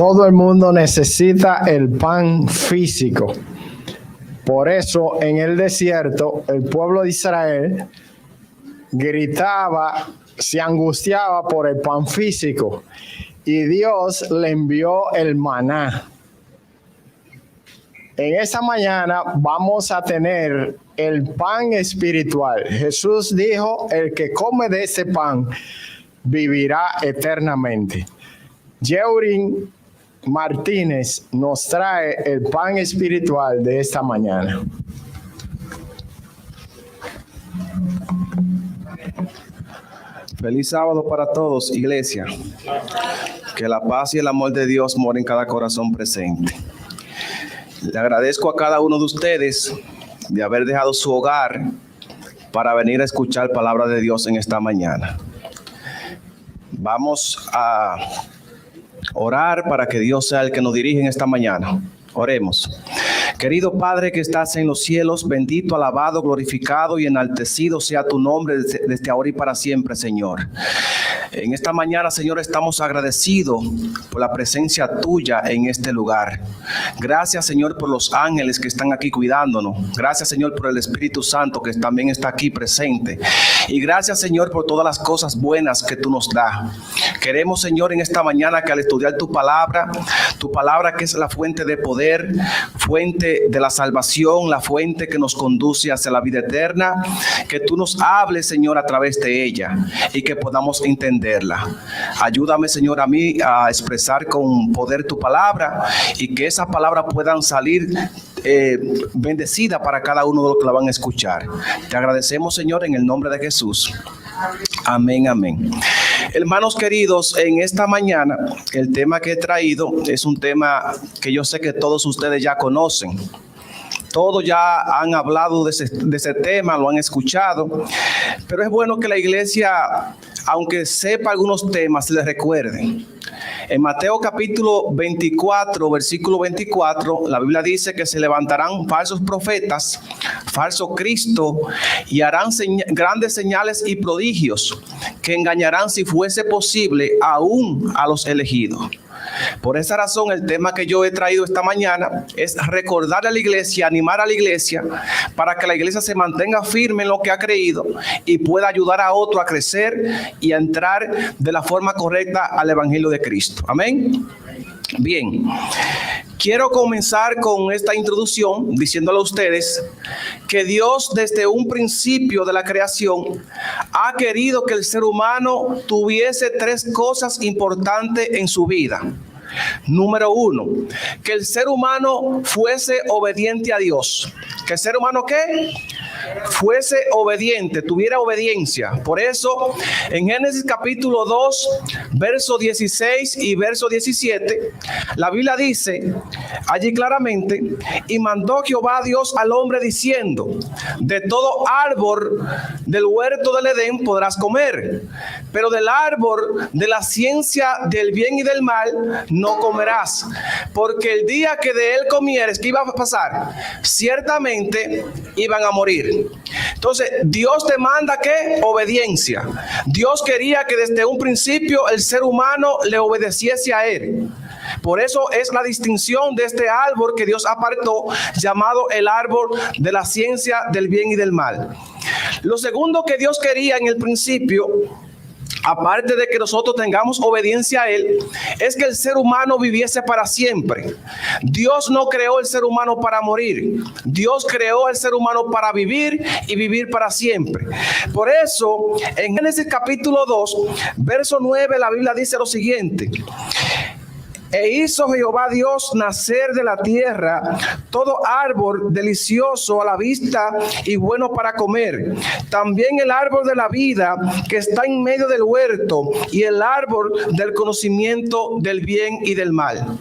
Todo el mundo necesita el pan físico. Por eso en el desierto el pueblo de Israel gritaba, se angustiaba por el pan físico y Dios le envió el maná. En esta mañana vamos a tener el pan espiritual. Jesús dijo, el que come de ese pan vivirá eternamente. Yeurin Martínez nos trae el pan espiritual de esta mañana. Feliz sábado para todos, iglesia. Que la paz y el amor de Dios more en cada corazón presente. Le agradezco a cada uno de ustedes de haber dejado su hogar para venir a escuchar palabra de Dios en esta mañana. Vamos a orar para que Dios sea el que nos dirija en esta mañana. Oremos. Querido Padre que estás en los cielos, bendito, alabado, glorificado y enaltecido sea tu nombre desde ahora y para siempre, Señor. En esta mañana, Señor, estamos agradecidos por la presencia tuya en este lugar. Gracias, Señor, por los ángeles que están aquí cuidándonos. Gracias, Señor, por el Espíritu Santo que también está aquí presente. Y gracias, Señor, por todas las cosas buenas que tú nos das. Queremos, Señor, en esta mañana que al estudiar tu palabra que es la fuente de poder, fuente de la salvación, la fuente que nos conduce hacia la vida eterna, que tú nos hables, Señor, a través de ella y que podamos entenderla. Ayúdame, Señor, a mí a expresar con poder tu palabra y que esa palabra puedan salir bendecida para cada uno de los que la van a escuchar. Te agradecemos, Señor, en el nombre de Jesús. Amén, amén. Hermanos queridos, en esta mañana el tema que he traído es un tema que yo sé que todos ustedes ya conocen. Todos ya han hablado de ese tema, lo han escuchado, pero es bueno que la iglesia, aunque sepa algunos temas, les recuerde. En Mateo capítulo 24, versículo 24, la Biblia dice que se levantarán falsos profetas, falso Cristo, y harán grandes señales y prodigios que engañarán, si fuese posible, aún a los elegidos. Por esa razón, el tema que yo he traído esta mañana es recordar a la iglesia, animar a la iglesia para que la iglesia se mantenga firme en lo que ha creído y pueda ayudar a otro a crecer y a entrar de la forma correcta al evangelio de Cristo. Amén. Bien, quiero comenzar con esta introducción diciéndole a ustedes que Dios desde un principio de la creación ha querido que el ser humano tuviese tres cosas importantes en su vida. Número uno, que el ser humano fuese obediente a Dios. ¿Que el ser humano qué? Fuese obediente, tuviera obediencia. Por eso, en Génesis capítulo 2, verso 16 y verso 17, la Biblia dice allí claramente: y mandó Jehová Dios al hombre diciendo, de todo árbol del huerto del Edén podrás comer, pero del árbol de la ciencia del bien y del mal no comerás, porque el día que de él comieres, ¿qué iba a pasar? Ciertamente iban a morir. Entonces, Dios te manda ¿qué? Obediencia. Dios quería que desde un principio el ser humano le obedeciese a él. Por eso es la distinción de este árbol que Dios apartó, llamado el árbol de la ciencia del bien y del mal. Lo segundo que Dios quería en el principio, aparte de que nosotros tengamos obediencia a Él, es que el ser humano viviese para siempre. Dios no creó el ser humano para morir. Dios creó el ser humano para vivir y vivir para siempre. Por eso, en Génesis capítulo 2, verso 9, la Biblia dice lo siguiente: e hizo Jehová Dios nacer de la tierra todo árbol delicioso a la vista y bueno para comer, también el árbol de la vida que está en medio del huerto y el árbol del conocimiento del bien y del mal.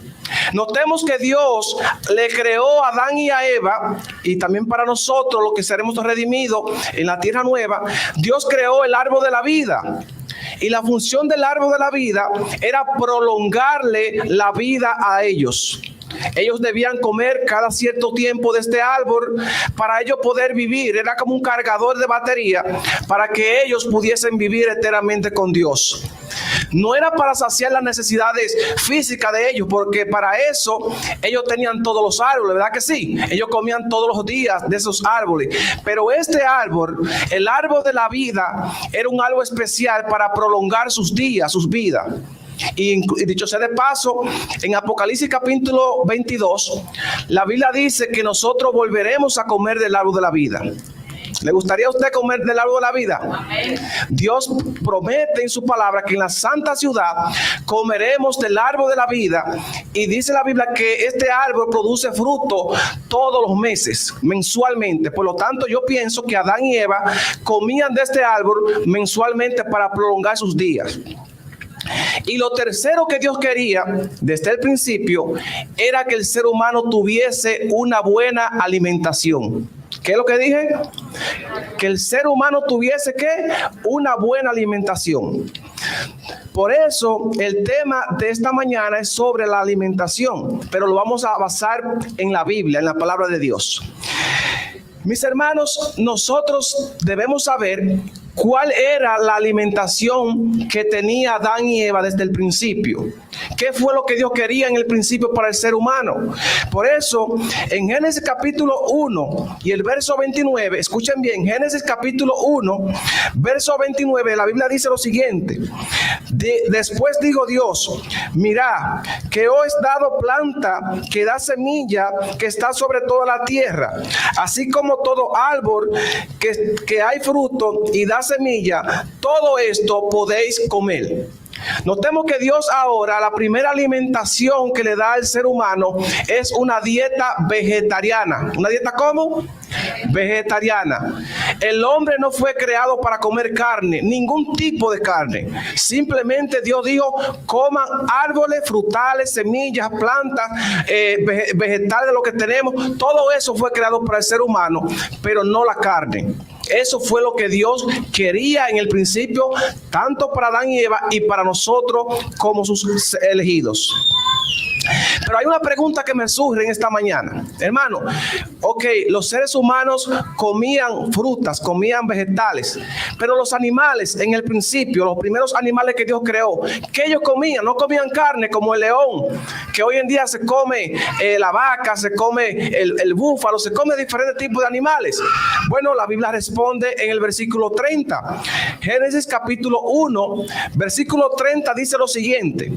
Notemos que Dios le creó a Adán y a Eva, y también para nosotros los que seremos redimidos en la tierra nueva, Dios creó el árbol de la vida. Y la función del árbol de la vida era prolongarle la vida a ellos. Ellos debían comer cada cierto tiempo de este árbol para ellos poder vivir. Era como un cargador de batería para que ellos pudiesen vivir eternamente con Dios. no era para saciar las necesidades físicas de ellos, porque para eso ellos tenían todos los árboles, ¿verdad que sí? Ellos comían todos los días de esos árboles. Pero este árbol, el árbol de la vida, era un árbol especial para prolongar sus días, sus vidas. Y dicho sea de paso, en Apocalipsis capítulo 22, la Biblia dice que nosotros volveremos a comer del árbol de la vida. ¿Le gustaría a usted comer del árbol de la vida? Amén. Dios promete en su palabra que en la santa ciudad comeremos del árbol de la vida. Y dice la Biblia que este árbol produce fruto todos los meses, mensualmente. Por lo tanto, yo pienso que Adán y Eva comían de este árbol mensualmente para prolongar sus días. Y lo tercero que Dios quería desde el principio era que el ser humano tuviese una buena alimentación. ¿Qué es lo que dije? Que el ser humano tuviese ¿qué? Una buena alimentación. Por eso el tema de esta mañana es sobre la alimentación, pero lo vamos a basar en la Biblia, en la palabra de Dios. Mis hermanos, nosotros debemos saber cuál era la alimentación que tenía Adán y Eva desde el principio. ¿Qué fue lo que Dios quería en el principio para el ser humano? Por eso, en Génesis capítulo 1 y el verso 29, escuchen bien, Génesis capítulo 1, verso 29, la Biblia dice lo siguiente. Después dijo Dios, mira, que os he dado planta que da semilla, que está sobre toda la tierra, así como todo árbol que hay fruto y da semilla, todo esto podéis comer. Notemos que Dios ahora, la primera alimentación que le da al ser humano es una dieta vegetariana. ¿Una dieta cómo? Vegetariana. El hombre no fue creado para comer carne, ningún tipo de carne. Simplemente Dios dijo, coman árboles, frutales, semillas, plantas, vegetales de lo que tenemos. Todo eso fue creado para el ser humano, pero no la carne. Eso fue lo que Dios quería en el principio, tanto para Adán y Eva y para nosotros como sus elegidos. Pero hay una pregunta que me surge en esta mañana. Hermano, ok, los seres humanos comían frutas, comían vegetales, pero los animales en el principio, los primeros animales que Dios creó, ¿qué ellos comían? No comían carne como el león, que hoy en día se come la vaca, se come el búfalo, se come diferentes tipos de animales. Bueno, la Biblia responde en el versículo 30. Génesis capítulo 1, versículo 30 dice lo siguiente.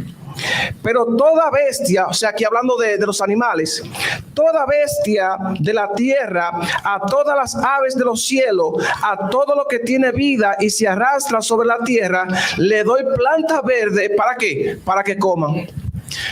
Pero toda bestia, o sea, aquí hablando de los animales, toda bestia de la tierra, a todas las aves de los cielos, a todo lo que tiene vida y se arrastra sobre la tierra, le doy planta verde, ¿para qué? Para que coman.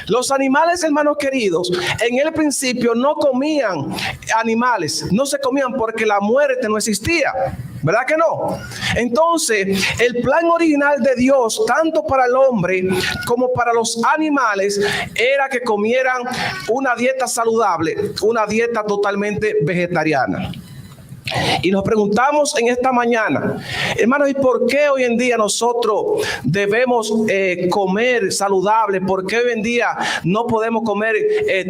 Los animales, hermanos queridos, en el principio no comían animales, no se comían porque la muerte no existía, ¿verdad que no? Entonces, el plan original de Dios, tanto para el hombre como para los animales, era que comieran una dieta saludable, una dieta totalmente vegetariana. Y nos preguntamos en esta mañana, hermanos, ¿y por qué hoy en día nosotros debemos comer saludable? ¿Por qué hoy en día no podemos comer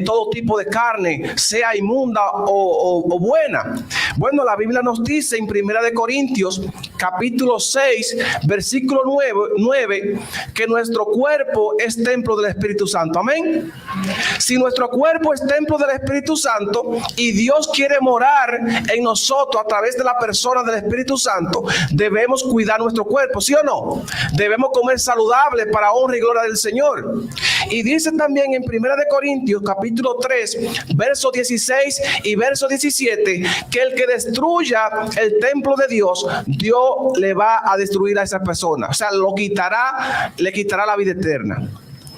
todo tipo de carne, sea inmunda o buena? Bueno, la Biblia nos dice en 1 Corintios capítulo 6, versículo 9, que nuestro cuerpo es templo del Espíritu Santo. Amén. Si nuestro cuerpo es templo del Espíritu Santo y Dios quiere morar en nosotros a través de la persona del Espíritu Santo, debemos cuidar nuestro cuerpo, ¿sí o no? Debemos comer saludable para honra y gloria del Señor. Y dice también en 1 Corintios capítulo 3, verso 16 y verso 17, que el que destruya el templo de Dios, Dios le va a destruir a esa persona. O sea, le quitará la vida eterna.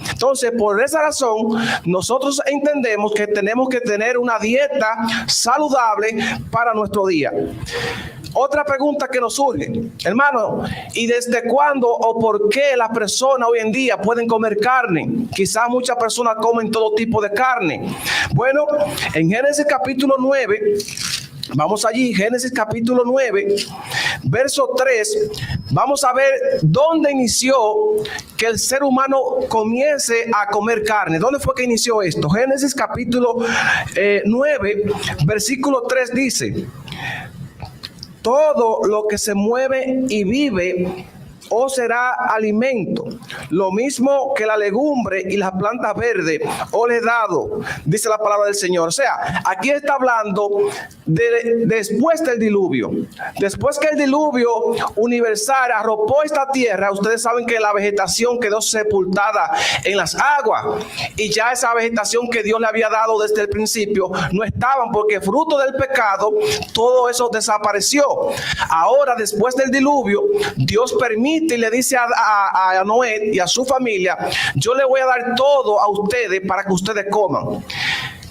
Entonces, por esa razón, nosotros entendemos que tenemos que tener una dieta saludable para nuestro día. Otra pregunta que nos surge, hermano, ¿y desde cuándo o por qué las personas hoy en día pueden comer carne? Quizás muchas personas comen todo tipo de carne. Bueno, en Génesis capítulo 9, vamos allí, Génesis capítulo 9, verso 3, vamos a ver dónde inició que el ser humano comience a comer carne. ¿Dónde fue que inició esto? Génesis capítulo 9, versículo 3 dice: todo lo que se mueve y vive os será alimento. Lo mismo que la legumbre y las plantas verdes os le he dado, dice la palabra del Señor. O sea, aquí está hablando de después del diluvio. Después que el diluvio universal arropó esta tierra, ustedes saben que la vegetación quedó sepultada en las aguas, y ya esa vegetación que Dios le había dado desde el principio no estaban, porque fruto del pecado todo eso desapareció. Ahora, después del diluvio, Dios permite y le dice a Noé y a su familia: yo le voy a dar todo a ustedes para que ustedes coman.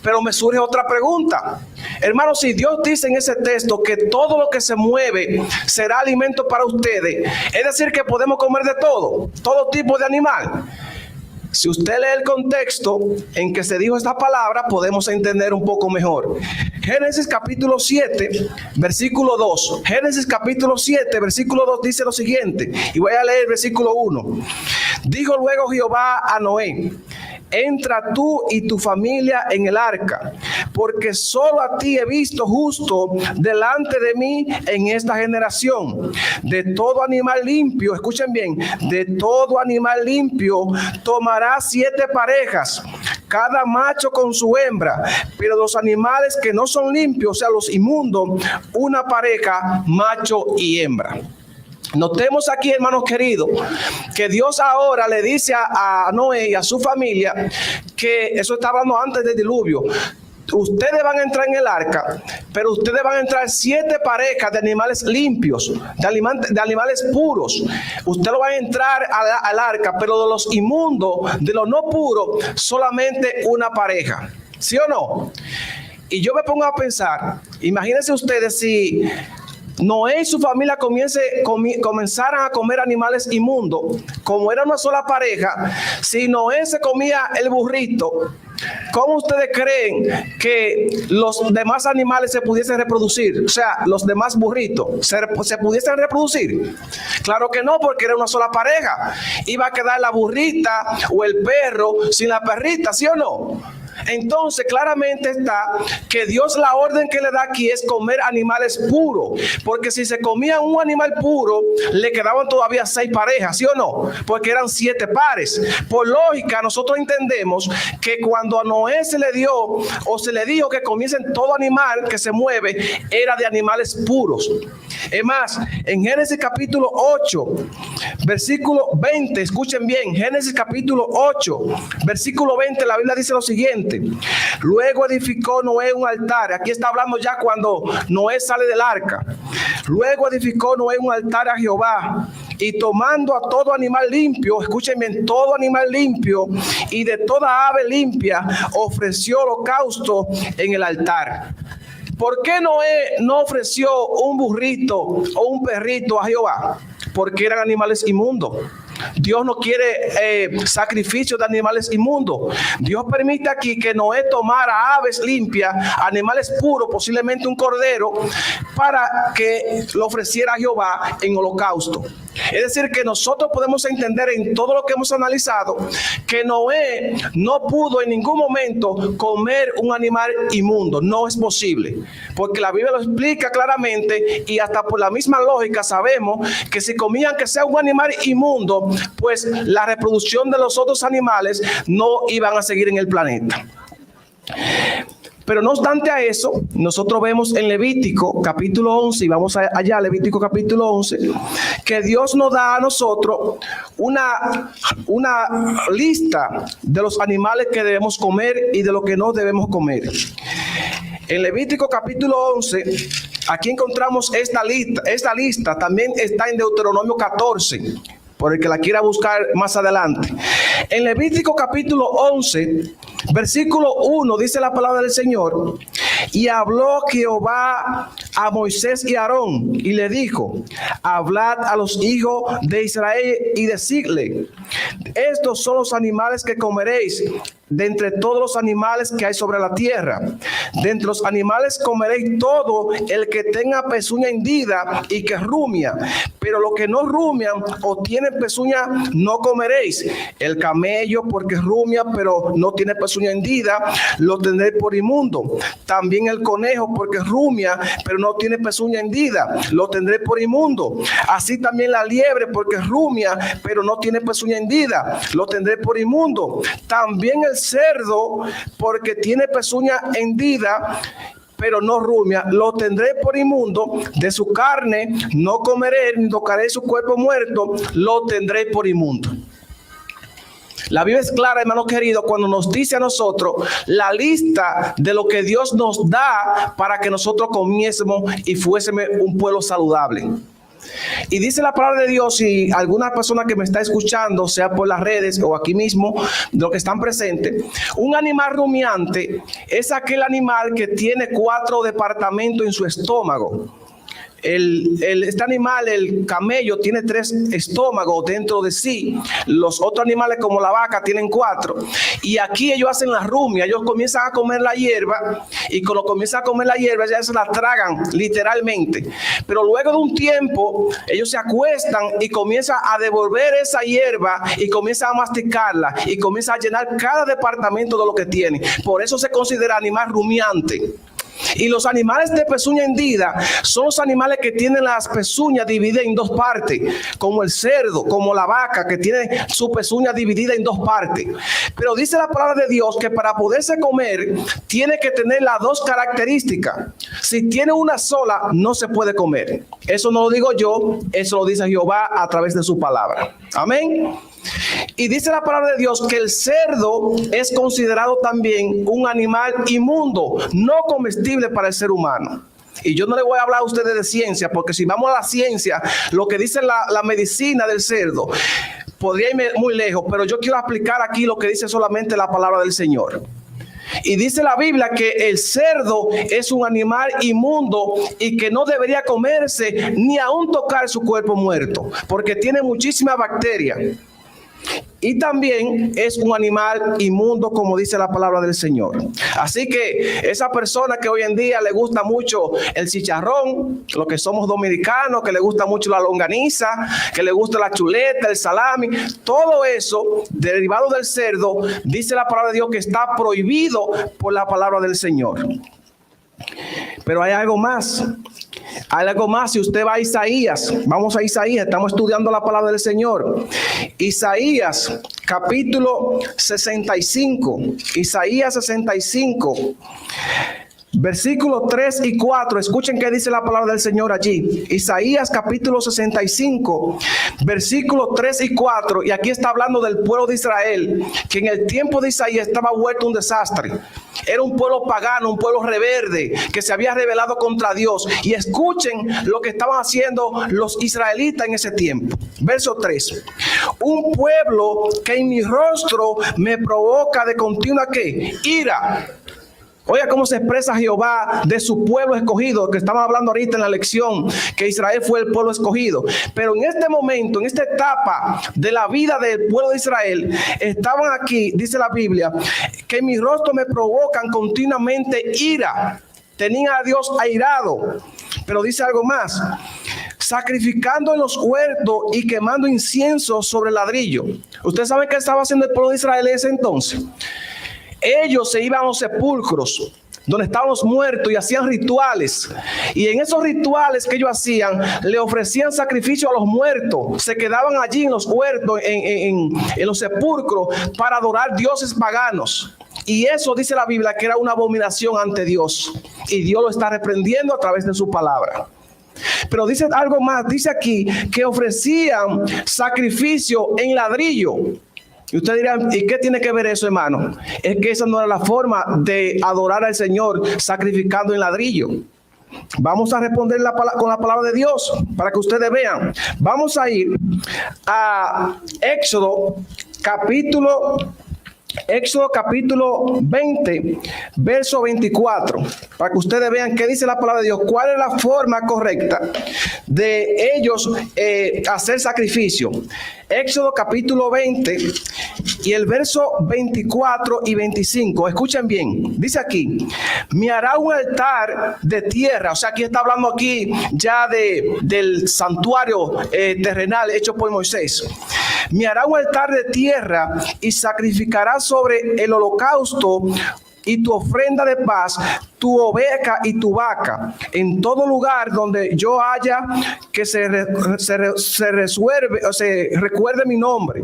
Pero me surge otra pregunta. Hermanos, si Dios dice en ese texto que todo lo que se mueve será alimento para ustedes, es decir, que podemos comer de todo tipo de animal. Si usted lee el contexto en que se dijo esta palabra, podemos entender un poco mejor. Génesis capítulo 7, versículo 2. Génesis capítulo 7, versículo 2 dice lo siguiente, y voy a leer el versículo 1. Dijo luego Jehová a Noé: entra tú y tu familia en el arca, porque solo a ti he visto justo delante de mí en esta generación. De todo animal limpio, escuchen bien, de todo animal limpio tomarás 7 parejas, cada macho con su hembra, pero los animales que no son limpios, o sea, los inmundos, una pareja, macho y hembra. Notemos aquí, hermanos queridos, que Dios ahora le dice a Noé y a su familia, que eso está hablando antes del diluvio: ustedes van a entrar en el arca, pero ustedes van a entrar 7 parejas de animales limpios, de animales puros. Ustedes van a entrar al arca, pero de los inmundos, de los no puros, solamente una pareja. ¿Sí o no? Y yo me pongo a pensar, imagínense ustedes si Noé y su familia comenzaran a comer animales inmundos, como era una sola pareja. Si Noé se comía el burrito, ¿cómo ustedes creen que los demás animales se pudiesen reproducir? O sea, los demás burritos se pudiesen reproducir. Claro que no, porque era una sola pareja. Iba a quedar la burrita o el perro sin la perrita, ¿sí o no? Entonces claramente está que Dios, la orden que le da aquí es comer animales puros, porque si se comía un animal puro le quedaban todavía 6 parejas, ¿sí o no? Porque eran 7 pares. Por lógica, nosotros entendemos que cuando a Noé se le dio o se le dijo que comiesen todo animal que se mueve, era de animales puros. Es más, en Génesis capítulo 8, versículo 20, escuchen bien, Génesis capítulo 8, versículo 20, la Biblia dice lo siguiente: luego edificó Noé un altar. Aquí está hablando ya cuando Noé sale del arca. Luego edificó Noé un altar a Jehová, y tomando a todo animal limpio, escuchen bien, todo animal limpio y de toda ave limpia, ofreció holocausto en el altar. ¿Por qué Noé no ofreció un burrito o un perrito a Jehová? Porque eran animales inmundos. Dios no quiere sacrificios de animales inmundos. Dios permite aquí que Noé tomara aves limpias, animales puros, posiblemente un cordero, para que lo ofreciera a Jehová en holocausto. Es decir, que nosotros podemos entender en todo lo que hemos analizado que Noé no pudo en ningún momento comer un animal inmundo. No es posible, porque la Biblia lo explica claramente, y hasta por la misma lógica sabemos que si comían que sea un animal inmundo, pues la reproducción de los otros animales no iban a seguir en el planeta. Pero no obstante a eso, nosotros vemos en Levítico capítulo 11, y vamos allá, Levítico capítulo 11, que Dios nos da a nosotros una lista de los animales que debemos comer y de lo que no debemos comer. En Levítico capítulo 11, aquí encontramos esta lista, también está en Deuteronomio 14, por el que la quiera buscar más adelante. En Levítico capítulo 11, versículo 1, dice la palabra del Señor: y habló Jehová a Moisés y a Aarón, y le dijo: hablad a los hijos de Israel y decidle: estos son los animales que comeréis de entre todos los animales que hay sobre la tierra. De entre los animales comeréis todo el que tenga pezuña hendida y que rumia, pero lo que no rumian o tienen pezuña no comeréis. El camello, porque rumia pero no tiene pezuña hendida, lo tendréis por inmundo. También el conejo, porque rumia pero no tiene pezuña hendida, lo tendré por inmundo. Así también la liebre, porque rumia, pero no tiene pezuña hendida, lo tendré por inmundo. También el cerdo, porque tiene pezuña hendida, pero no rumia, lo tendré por inmundo. De su carne no comeré, ni tocaré su cuerpo muerto, lo tendré por inmundo. La Biblia es clara, hermano querido, cuando nos dice a nosotros la lista de lo que Dios nos da para que nosotros comiésemos y fuésemos un pueblo saludable. Y dice la palabra de Dios, y alguna persona que me está escuchando, sea por las redes o aquí mismo, los que están presentes, un animal rumiante es aquel animal que tiene 4 departamentos en su estómago. Este animal, el camello, tiene 3 estómagos dentro de sí. Los otros animales, como la vaca, tienen 4. Y aquí ellos hacen la rumia. Ellos comienzan a comer la hierba, y cuando comienzan a comer la hierba ya se la tragan literalmente. Pero luego de un tiempo ellos se acuestan y comienzan a devolver esa hierba y comienzan a masticarla y comienzan a llenar cada departamento de lo que tienen. Por eso se considera animal rumiante. Y los animales de pezuña hendida son los animales que tienen las pezuñas divididas en 2 partes, como el cerdo, como la vaca, que tiene su pezuña dividida en 2 partes. Pero dice la palabra de Dios que para poderse comer tiene que tener las 2 características. Si tiene una sola, no se puede comer. Eso no lo digo yo, eso lo dice Jehová a través de su palabra. Amén. Y dice la palabra de Dios que el cerdo es considerado también un animal inmundo, no comestible para el ser humano. Y yo no le voy a hablar a ustedes de ciencia, porque si vamos a la ciencia, lo que dice la medicina del cerdo, podría irme muy lejos, pero yo quiero aplicar aquí lo que dice solamente la palabra del Señor. Y dice la Biblia que el cerdo es un animal inmundo y que no debería comerse ni aún tocar su cuerpo muerto, porque tiene muchísimas bacterias. Y también es un animal inmundo, como dice la palabra del Señor. Así que esa persona que hoy en día le gusta mucho el chicharrón, los que somos dominicanos, que le gusta mucho la longaniza, que le gusta la chuleta, el salami, todo eso derivado del cerdo, dice la palabra de Dios que está prohibido por la palabra del Señor. Pero hay algo más. Hay algo más. Si usted va a Isaías, vamos a Isaías, estamos estudiando la palabra del Señor. Isaías capítulo 65, Isaías 65, versículos 3 y 4. Escuchen qué dice la palabra del Señor allí. Isaías capítulo 65, versículos 3 y 4. Y aquí está hablando del pueblo de Israel, que en el tiempo de Isaías estaba vuelto un desastre. Era un pueblo pagano, un pueblo rebelde, que se había rebelado contra Dios. Y escuchen lo que estaban haciendo los israelitas en ese tiempo. Verso 3. Un pueblo que en mi rostro me provoca de continua, ¿qué? Ira. Oiga cómo se expresa Jehová de su pueblo escogido, que estamos hablando ahorita en la lección, que Israel fue el pueblo escogido. Pero en este momento, en esta etapa de la vida del pueblo de Israel, estaban aquí, dice la Biblia, que en mi rostro me provocan continuamente ira. Tenía a Dios airado. Pero dice algo más: sacrificando en los huertos y quemando incienso sobre el ladrillo. ¿Usted sabe qué estaba haciendo el pueblo de Israel en ese entonces? Ellos se iban a los sepulcros donde estaban los muertos y hacían rituales. Y en esos rituales que ellos hacían, le ofrecían sacrificio a los muertos. Se quedaban allí en los huertos, en los sepulcros, para adorar dioses paganos. Y eso dice la Biblia que era una abominación ante Dios. Y Dios lo está reprendiendo a través de su palabra. Pero dice algo más. Dice aquí que ofrecían sacrificio en ladrillo. Y usted dirá, ¿y qué tiene que ver eso, hermano? Es que esa no era la forma de adorar al Señor, sacrificando en ladrillo. Vamos a responder con la palabra de Dios para que ustedes vean. Vamos a ir a Éxodo capítulo 20, verso 24, para que ustedes vean qué dice la palabra de Dios, cuál es la forma correcta de ellos hacer sacrificio. Éxodo capítulo 20 y el verso 24 y 25. Escuchen bien, dice aquí: me hará un altar de tierra. O sea, aquí está hablando aquí ya del santuario terrenal hecho por Moisés. Me hará un altar de tierra y sacrificará sobre el holocausto y tu ofrenda de paz, tu oveja y tu vaca, en todo lugar donde yo haya que se recuerde mi nombre,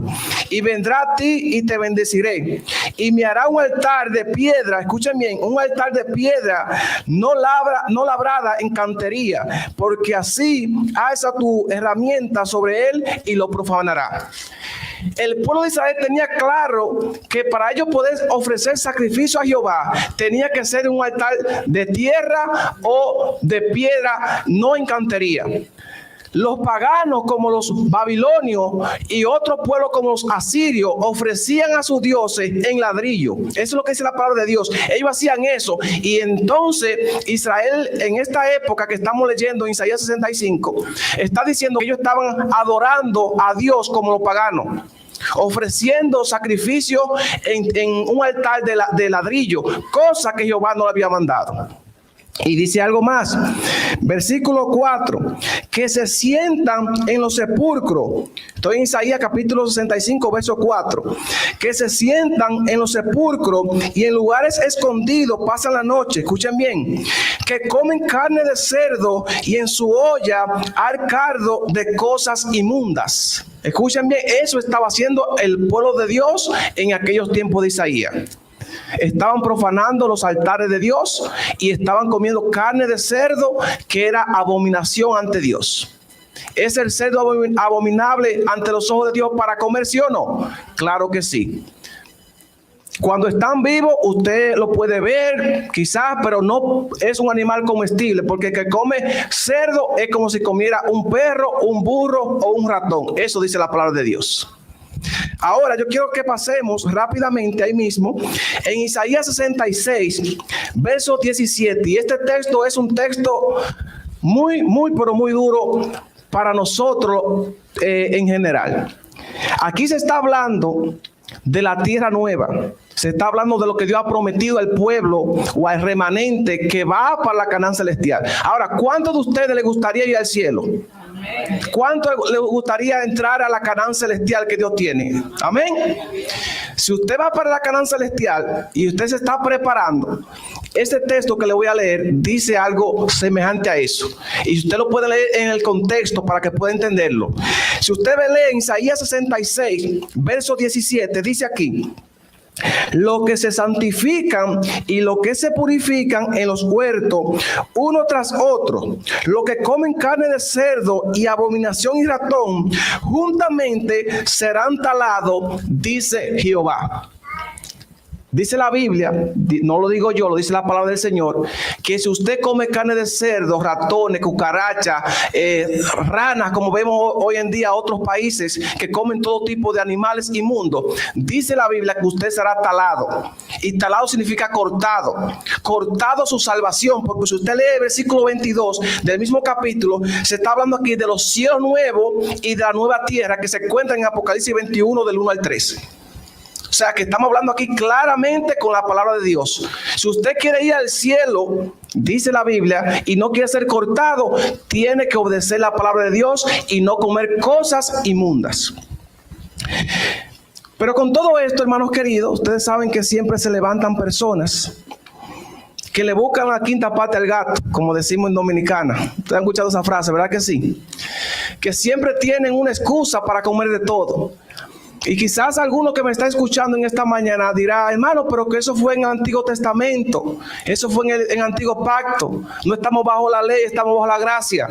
y vendrá a ti y te bendeciré, y me hará un altar de piedra, escuchen bien, un altar de piedra no labrada en cantería, porque así alza tu herramienta sobre él y lo profanará. El pueblo de Israel tenía claro que para ellos poder ofrecer sacrificio a Jehová tenía que ser un altar de tierra o de piedra, no en cantería. Los paganos como los babilonios y otros pueblos como los asirios ofrecían a sus dioses en ladrillo. Eso es lo que dice la palabra de Dios. Ellos hacían eso, y entonces Israel en esta época que estamos leyendo en Isaías 65 está diciendo que ellos estaban adorando a Dios como los paganos, ofreciendo sacrificio en un altar de ladrillo, cosa que Jehová no le había mandado. Y dice algo más, versículo 4, que se sientan en los sepulcros. Estoy en Isaías capítulo 65, verso 4. Que se sientan en los sepulcros y en lugares escondidos pasan la noche. Escuchen bien. Que comen carne de cerdo y en su olla hay cardo de cosas inmundas. Escuchen bien, eso estaba haciendo el pueblo de Dios en aquellos tiempos de Isaías. Estaban profanando los altares de Dios y estaban comiendo carne de cerdo, que era abominación ante Dios. ¿Es el cerdo abominable ante los ojos de Dios para comer, sí o no? Claro que sí. Cuando están vivos, usted lo puede ver, quizás, pero no es un animal comestible, porque el que come cerdo es como si comiera un perro, un burro o un ratón. Eso dice la palabra de Dios. Ahora yo quiero que pasemos rápidamente ahí mismo en Isaías 66, verso 17. Y este texto es un texto muy duro para nosotros en general. Aquí se está hablando de la tierra nueva. Se está hablando de lo que Dios ha prometido al pueblo o al remanente que va para la Canaán celestial. Ahora, ¿cuántos de ustedes les gustaría ir al cielo? ¿Cuánto le gustaría entrar a la Canaán celestial que Dios tiene? Amén. Si usted va para la Canaán celestial y usted se está preparando, este texto que le voy a leer dice algo semejante a eso. Y usted lo puede leer en el contexto para que pueda entenderlo. Si usted lee en Isaías 66, verso 17, dice aquí: lo que se santifican y lo que se purifican en los huertos, uno tras otro, lo que comen carne de cerdo y abominación y ratón, juntamente serán talados, dice Jehová. Dice la Biblia, no lo digo yo, lo dice la palabra del Señor, que si usted come carne de cerdo, ratones, cucarachas, ranas, como vemos hoy en día otros países que comen todo tipo de animales inmundos, dice la Biblia que usted será talado. Y talado significa cortado, cortado su salvación, porque si usted lee el versículo 22 del mismo capítulo, se está hablando aquí de los cielos nuevos y de la nueva tierra que se encuentra en Apocalipsis 21 del 1 al 13. O sea que estamos hablando aquí claramente con la palabra de Dios. Si usted quiere ir al cielo, dice la Biblia, y no quiere ser cortado, tiene que obedecer la palabra de Dios y no comer cosas inmundas. Pero con todo esto, hermanos queridos, ustedes saben que siempre se levantan personas que le buscan la quinta pata al gato, como decimos en Dominicana. Ustedes han escuchado esa frase, ¿verdad que sí? Que siempre tienen una excusa para comer de todo. Y quizás alguno que me está escuchando en esta mañana dirá: hermano, pero que eso fue en el Antiguo Testamento, eso fue en el Antiguo Pacto, no estamos bajo la ley, estamos bajo la gracia.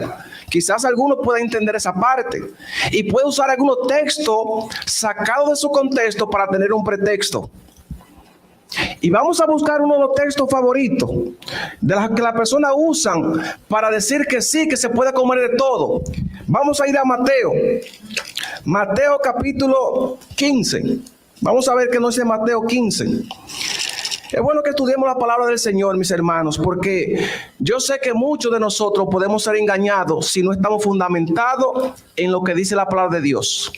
Quizás alguno pueda entender esa parte y puede usar algunos textos sacados de su contexto para tener un pretexto. Y vamos a buscar uno de los textos favoritos de las que las personas usan para decir que sí, que se puede comer de todo. Vamos a ir a Mateo capítulo 15. Vamos a ver qué nos dice Mateo 15. Es bueno que estudiemos la palabra del Señor, mis hermanos, porque yo sé que muchos de nosotros podemos ser engañados si no estamos fundamentados en lo que dice la palabra de Dios.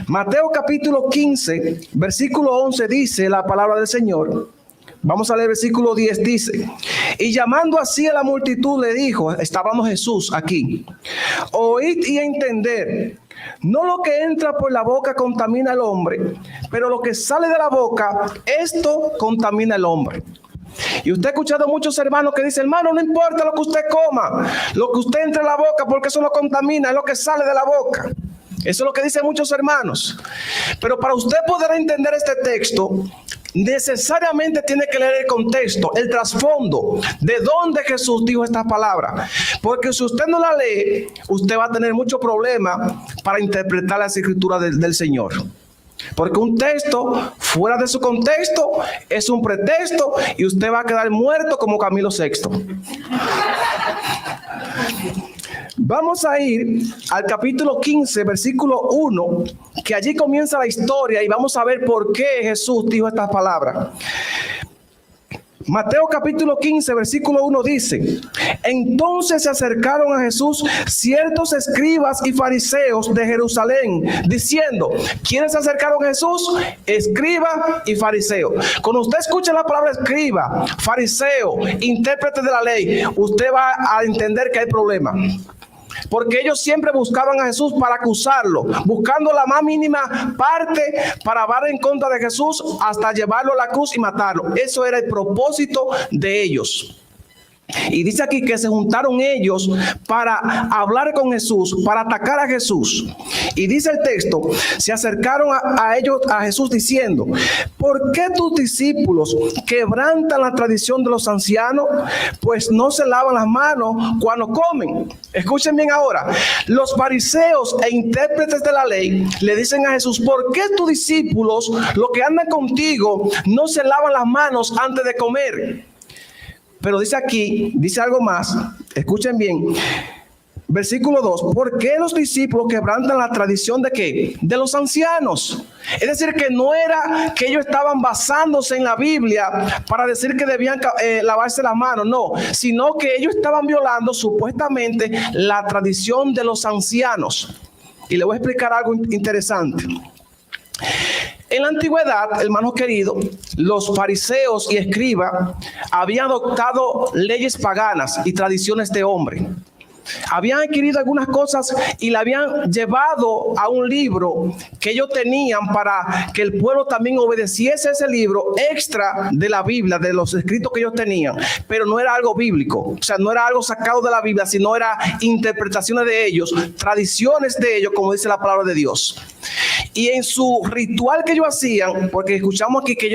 Mateo capítulo 15, versículo 11 dice la palabra del Señor. Vamos a leer versículo 10, dice: y llamando así a la multitud le dijo, está hablando Jesús aquí: oíd y entender, No lo que entra por la boca contamina al hombre, pero lo que sale de la boca, esto contamina al hombre. Y usted ha escuchado a muchos hermanos que dicen, hermano, no importa lo que usted coma, lo que usted entre en la boca, porque eso no contamina, es lo que sale de la boca. Eso es lo que dicen muchos hermanos. Pero para usted poder entender este texto, necesariamente tiene que leer el contexto, el trasfondo, de dónde Jesús dijo estas palabras. Porque si usted no la lee, usted va a tener mucho problema para interpretar las escrituras del Señor. Porque un texto fuera de su contexto es un pretexto y usted va a quedar muerto como Camilo VI. Vamos a ir al capítulo 15, versículo 1, que allí comienza la historia y vamos a ver por qué Jesús dijo estas palabras. Mateo capítulo 15, versículo 1 dice: entonces se acercaron a Jesús ciertos escribas y fariseos de Jerusalén, diciendo, ¿quiénes se acercaron a Jesús? Escriba y fariseo. Cuando usted escucha la palabra escriba, fariseo, intérprete de la ley, usted va a entender que hay problema. Porque ellos siempre buscaban a Jesús para acusarlo, buscando la más mínima parte para hablar en contra de Jesús hasta llevarlo a la cruz y matarlo. Eso era el propósito de ellos. Y dice aquí que se juntaron ellos para hablar con Jesús, para atacar a Jesús. Y dice el texto, se acercaron a ellos, a Jesús diciendo, ¿por qué tus discípulos quebrantan la tradición de los ancianos? Pues no se lavan las manos cuando comen. Escuchen bien ahora, los fariseos e intérpretes de la ley le dicen a Jesús, ¿por qué tus discípulos, los que andan contigo, no se lavan las manos antes de comer? Pero dice aquí, dice algo más, escuchen bien, versículo 2, ¿por qué los discípulos quebrantan la tradición de qué? De los ancianos. Es decir, que no era que ellos estaban basándose en la Biblia para decir que debían lavarse las manos, no, sino que ellos estaban violando supuestamente la tradición de los ancianos. Y le voy a explicar algo interesante. En la antigüedad, hermanos queridos, los fariseos y escribas habían adoptado leyes paganas y tradiciones de hombre. Habían adquirido algunas cosas y la habían llevado a un libro que ellos tenían para que el pueblo también obedeciese ese libro extra de la Biblia, de los escritos que ellos tenían, pero no era algo bíblico, o sea, no era algo sacado de la Biblia, sino era interpretaciones de ellos, tradiciones de ellos, como dice la palabra de Dios. Y en su ritual que ellos hacían, porque escuchamos aquí que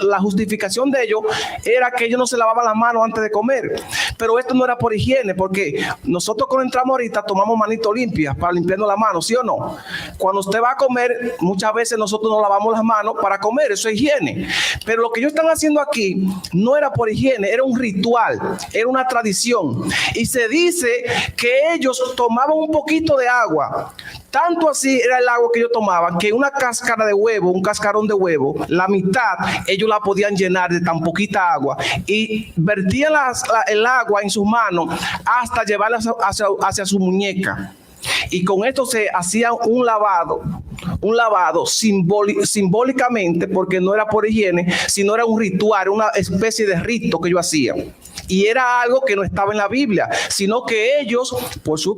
la justificación de ellos era que ellos no se lavaban las manos antes de comer, pero esto no era por higiene, porque nosotros cuando entramos ahorita tomamos manito limpias para limpiarnos las manos, ¿sí o no? Cuando usted va a comer, muchas veces nosotros nos lavamos las manos para comer, eso es higiene. Pero lo que ellos están haciendo aquí no era por higiene, era un ritual, era una tradición. Y se dice que ellos tomaban un poquito de agua. Tanto así era el agua que ellos tomaban, que una cáscara de huevo, un cascarón de huevo, la mitad ellos la podían llenar de tan poquita agua y vertían el agua en sus manos hasta llevarla hacia su muñeca. Y con esto se hacía un lavado simbólicamente, porque no era por higiene, sino era un ritual, una especie de rito que ellos hacían. Y era algo que no estaba en la Biblia, sino que ellos, por sus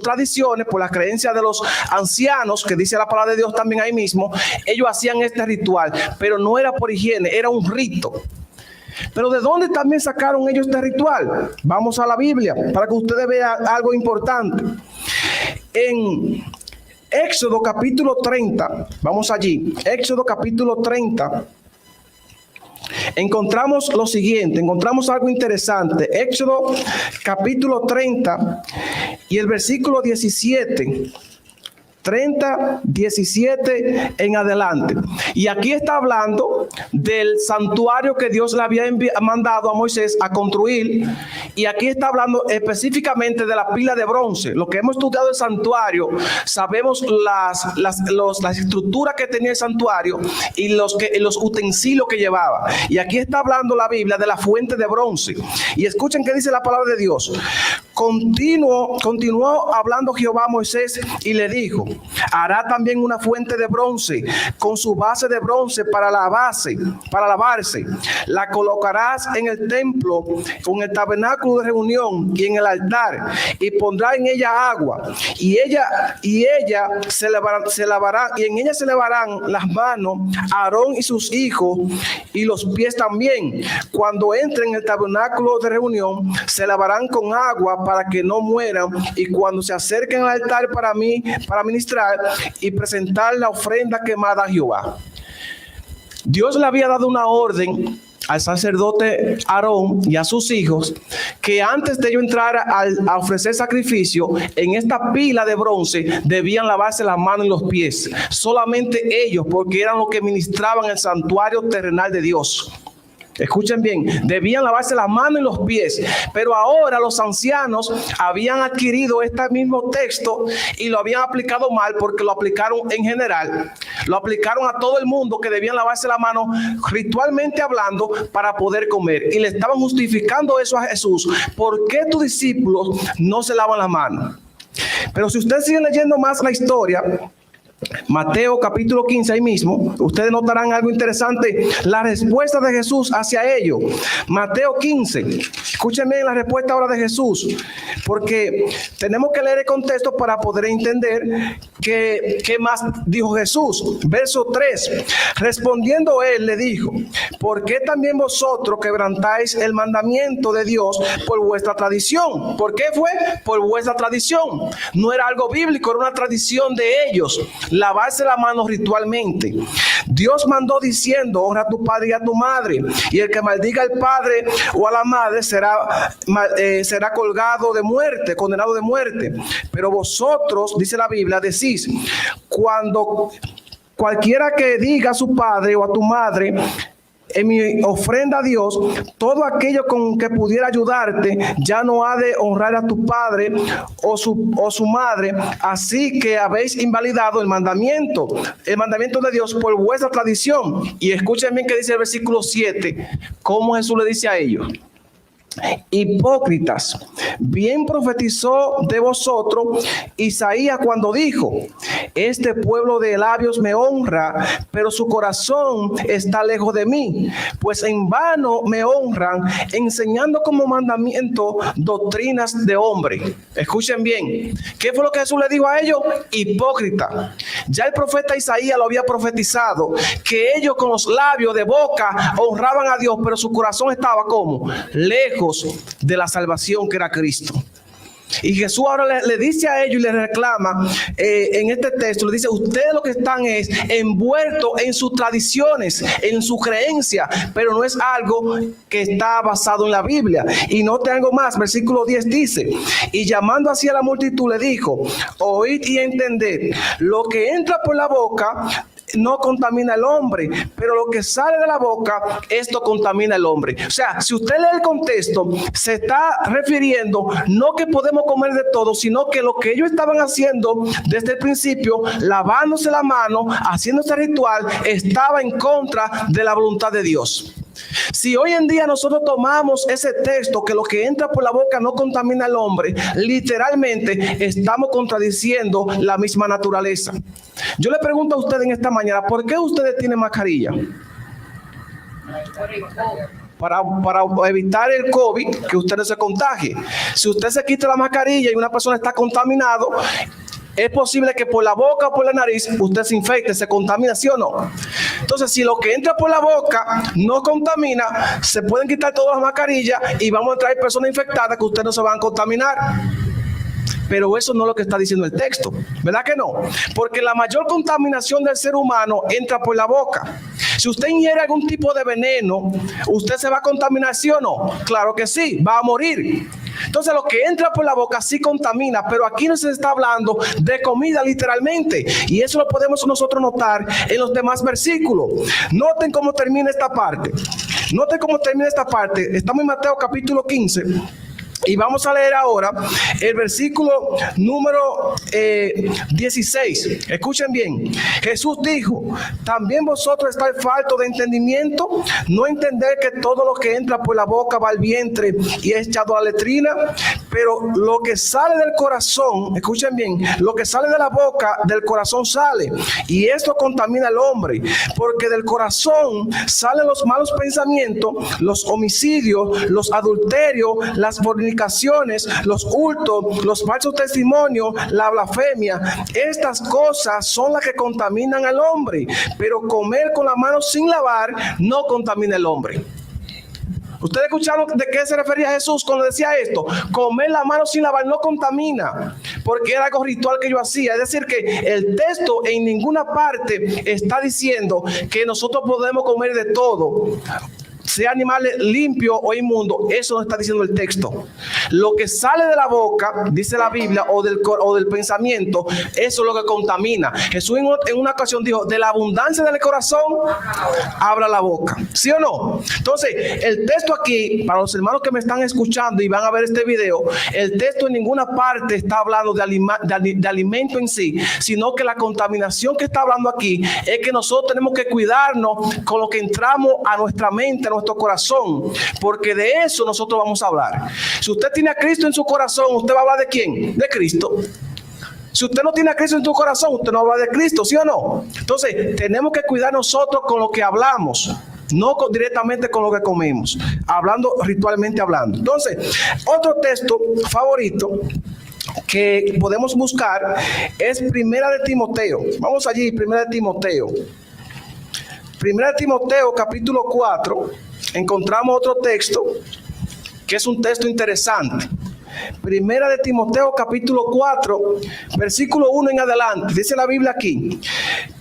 tradiciones, por las creencias de los ancianos, que dice la palabra de Dios también ahí mismo, ellos hacían este ritual, pero no era por higiene, era un rito. Pero ¿de dónde también sacaron ellos este ritual? Vamos a la Biblia para que ustedes vean algo importante. En Éxodo capítulo 30, vamos allí, Éxodo capítulo 30, encontramos lo siguiente, encontramos algo interesante. Éxodo capítulo 30 y el versículo 17. 30, 17 en adelante. Y aquí está hablando del santuario que Dios le había mandado a Moisés a construir. Y aquí está hablando específicamente de la pila de bronce. Lo que hemos estudiado el santuario, sabemos las estructuras que tenía el santuario y los utensilios que llevaba. Y aquí está hablando la Biblia de la fuente de bronce. Y escuchen qué dice la palabra de Dios. Continuó hablando Jehová a Moisés y le dijo: hará también una fuente de bronce con su base de bronce para lavarse. La colocarás en el templo, con el tabernáculo de reunión y en el altar, y pondrá en ella agua, y en ella se lavarán las manos Aarón y sus hijos, y los pies también. Cuando entren en el tabernáculo de reunión, se lavarán con agua para que no mueran, y cuando se acerquen al altar para ministrar y presentar la ofrenda quemada a Jehová. Dios le había dado una orden al sacerdote Aarón y a sus hijos, que antes de ellos entrar a ofrecer sacrificio, en esta pila de bronce debían lavarse las manos y los pies. Solamente ellos, porque eran los que ministraban el santuario terrenal de Dios. Escuchen bien, debían lavarse las manos y los pies. Pero ahora los ancianos habían adquirido este mismo texto y lo habían aplicado mal, porque lo aplicaron en general. Lo aplicaron a todo el mundo, que debían lavarse las manos ritualmente hablando para poder comer. Y le estaban justificando eso a Jesús. ¿Por qué tus discípulos no se lavan las manos? Pero si ustedes siguen leyendo más la historia, Mateo capítulo 15, ahí mismo, ustedes notarán algo interesante, la respuesta de Jesús hacia ello. Mateo 15, escúchenme la respuesta ahora de Jesús, porque tenemos que leer el contexto para poder entender qué más dijo Jesús. Verso 3, respondiendo él le dijo: ¿por qué también vosotros quebrantáis el mandamiento de Dios por vuestra tradición? ¿Por qué fue? Por vuestra tradición. No era algo bíblico, era una tradición de ellos, lavarse las manos ritualmente. Dios mandó diciendo: honra a tu padre y a tu madre, y el que maldiga al padre o a la madre será colgado de muerte, condenado de muerte. Pero vosotros, dice la Biblia, decís: cuando cualquiera que diga a su padre o a tu madre, en mi ofrenda a Dios, todo aquello con que pudiera ayudarte, ya no ha de honrar a tu padre o su madre, así que habéis invalidado el mandamiento de Dios por vuestra tradición. Y escuchen bien que dice el versículo 7, cómo Jesús le dice a ellos: hipócritas, bien profetizó de vosotros Isaías cuando dijo: este pueblo de labios me honra, pero su corazón está lejos de mí, pues en vano me honran, enseñando como mandamiento doctrinas de hombre. Escuchen bien, ¿qué fue lo que Jesús le dijo a ellos? Hipócrita. Ya el profeta Isaías lo había profetizado, que ellos con los labios de boca honraban a Dios, pero su corazón estaba como lejos de la salvación que era Cristo. Y Jesús ahora le dice a ellos y les reclama en este texto, le dice: ustedes lo que están es envueltos en sus tradiciones, en su creencia, pero no es algo que está basado en la Biblia. Y note algo más, versículo 10 dice: y llamando así a la multitud le dijo: oíd y entended, lo que entra por la boca no contamina al hombre, pero lo que sale de la boca, esto contamina al hombre. O sea, si usted lee el contexto, se está refiriendo no que podemos comer de todo, sino que lo que ellos estaban haciendo desde el principio, lavándose la mano, haciendo ese ritual, estaba en contra de la voluntad de Dios. Si hoy en día nosotros tomamos ese texto, que lo que entra por la boca no contamina al hombre, literalmente estamos contradiciendo la misma naturaleza. Yo le pregunto a ustedes en esta mañana: ¿por qué ustedes tienen mascarilla? Para evitar el COVID, que usted no se contagie. Si usted se quita la mascarilla y una persona está contaminado, es posible que por la boca o por la nariz usted se infecte, se contamina, ¿sí o no? Entonces, si lo que entra por la boca no contamina, se pueden quitar todas las mascarillas y vamos a traer personas infectadas que ustedes no se van a contaminar. Pero eso no es lo que está diciendo el texto, ¿verdad que no? Porque la mayor contaminación del ser humano entra por la boca. Si usted ingiere algún tipo de veneno, ¿usted se va a contaminar, sí o no? Claro que sí, va a morir. Entonces lo que entra por la boca sí contamina, pero aquí no se está hablando de comida literalmente. Y eso lo podemos nosotros notar en los demás versículos. Noten cómo termina esta parte. Estamos en Mateo capítulo 15. Y vamos a leer ahora el versículo número 16. Escuchen bien. Jesús dijo: ¿también vosotros estáis faltos de entendimiento? ¿No entender que todo lo que entra por la boca va al vientre y es echado a la letrina? Pero lo que sale del corazón, escuchen bien, lo que sale de la boca, del corazón sale. Y esto contamina al hombre, porque del corazón salen los malos pensamientos, los homicidios, los adulterios, las fornicaciones, los hurtos, los falsos testimonios, la blasfemia. Estas cosas son las que contaminan al hombre, pero comer con las manos sin lavar no contamina al hombre. ¿Ustedes escucharon de qué se refería Jesús cuando decía esto? Comer las manos sin lavar no contamina, porque era algo ritual que yo hacía. Es decir, que el texto en ninguna parte está diciendo que nosotros podemos comer de todo, sea animales limpios o inmundos. Eso no está diciendo el texto. Lo que sale de la boca, dice la Biblia, o del pensamiento, eso es lo que contamina. Jesús en una ocasión dijo: de la abundancia del corazón habla la boca. ¿Sí o no? Entonces, el texto aquí, para los hermanos que me están escuchando y van a ver este video, el texto en ninguna parte está hablando de alimento en sí, sino que la contaminación que está hablando aquí es que nosotros tenemos que cuidarnos con lo que entramos a nuestra mente, a nuestro corazón, porque de eso nosotros vamos a hablar. Si usted tiene a Cristo en su corazón, ¿usted va a hablar de quién? De Cristo. Si usted no tiene a Cristo en su corazón, usted no va a hablar de Cristo, ¿sí o no? Entonces, tenemos que cuidar nosotros con lo que hablamos, no directamente con lo que comemos, hablando ritualmente hablando. Entonces, otro texto favorito que podemos buscar es Primera de Timoteo. Vamos allí, Primera de Timoteo. Primera de Timoteo, capítulo 4, encontramos otro texto que es un texto interesante. Primera de Timoteo, capítulo 4, versículo 1 en adelante. Dice la Biblia aquí: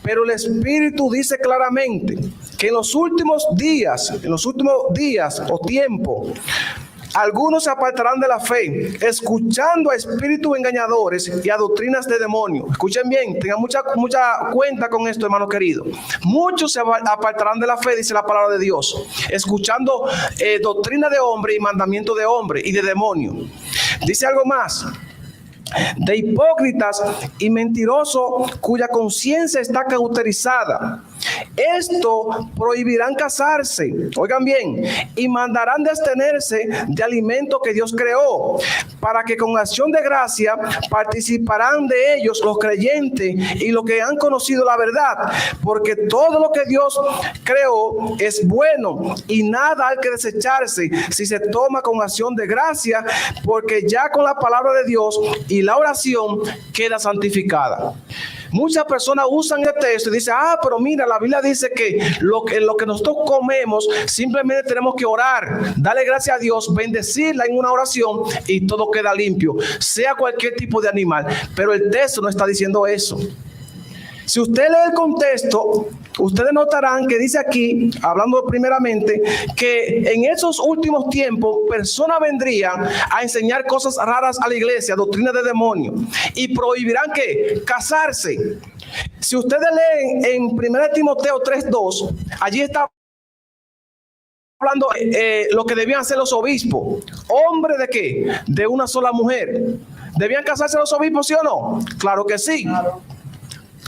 pero el Espíritu dice claramente que en los últimos días o tiempo, algunos se apartarán de la fe, escuchando a espíritus engañadores y a doctrinas de demonios. Escuchen bien, tengan mucha cuenta con esto, hermano querido. Muchos se apartarán de la fe, dice la palabra de Dios, escuchando doctrina de hombre y mandamiento de hombre y de demonio. Dice algo más: de hipócritas y mentirosos cuya conciencia está cauterizada. Esto prohibirán casarse, oigan bien, y mandarán de abstenerse de alimento que Dios creó, para que con acción de gracia participarán de ellos los creyentes y los que han conocido la verdad, porque todo lo que Dios creó es bueno y nada hay que desecharse si se toma con acción de gracia, porque ya con la palabra de Dios y la oración queda santificada. Muchas personas usan este texto y dicen: pero mira, la Biblia dice que lo que nosotros comemos simplemente tenemos que orar, darle gracias a Dios, bendecirla en una oración y todo queda limpio, sea cualquier tipo de animal. Pero el texto no está diciendo eso. Si usted lee el contexto, ustedes notarán que dice aquí, hablando primeramente, que en esos últimos tiempos personas vendrían a enseñar cosas raras a la iglesia, doctrina de demonios, y prohibirán que casarse. Si ustedes leen en 1 Timoteo 3:2, allí está hablando lo que debían hacer los obispos. ¿Hombre de qué? De una sola mujer. ¿Debían casarse los obispos, sí o no? Claro que sí.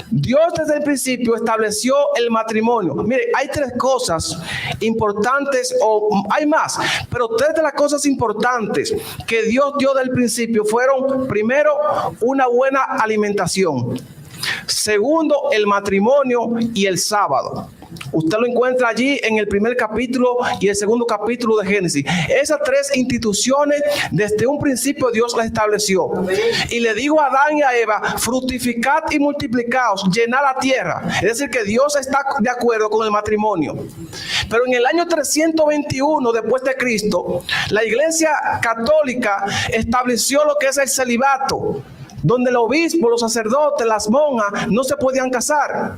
Dios desde el principio estableció el matrimonio. Mire, hay tres cosas importantes, o hay más, pero tres de las cosas importantes que Dios dio del principio fueron: primero, una buena alimentación; segundo, el matrimonio; y el sábado. Usted lo encuentra allí en el primer capítulo y el segundo capítulo de Génesis. Esas tres instituciones desde un principio Dios las estableció. Y le dijo a Adán y a Eva: fructificad y multiplicaos, llenad la tierra. Es decir, que Dios está de acuerdo con el matrimonio. Pero en el año 321 después de Cristo, la Iglesia Católica estableció lo que es el celibato, donde el obispo, los sacerdotes, las monjas no se podían casar.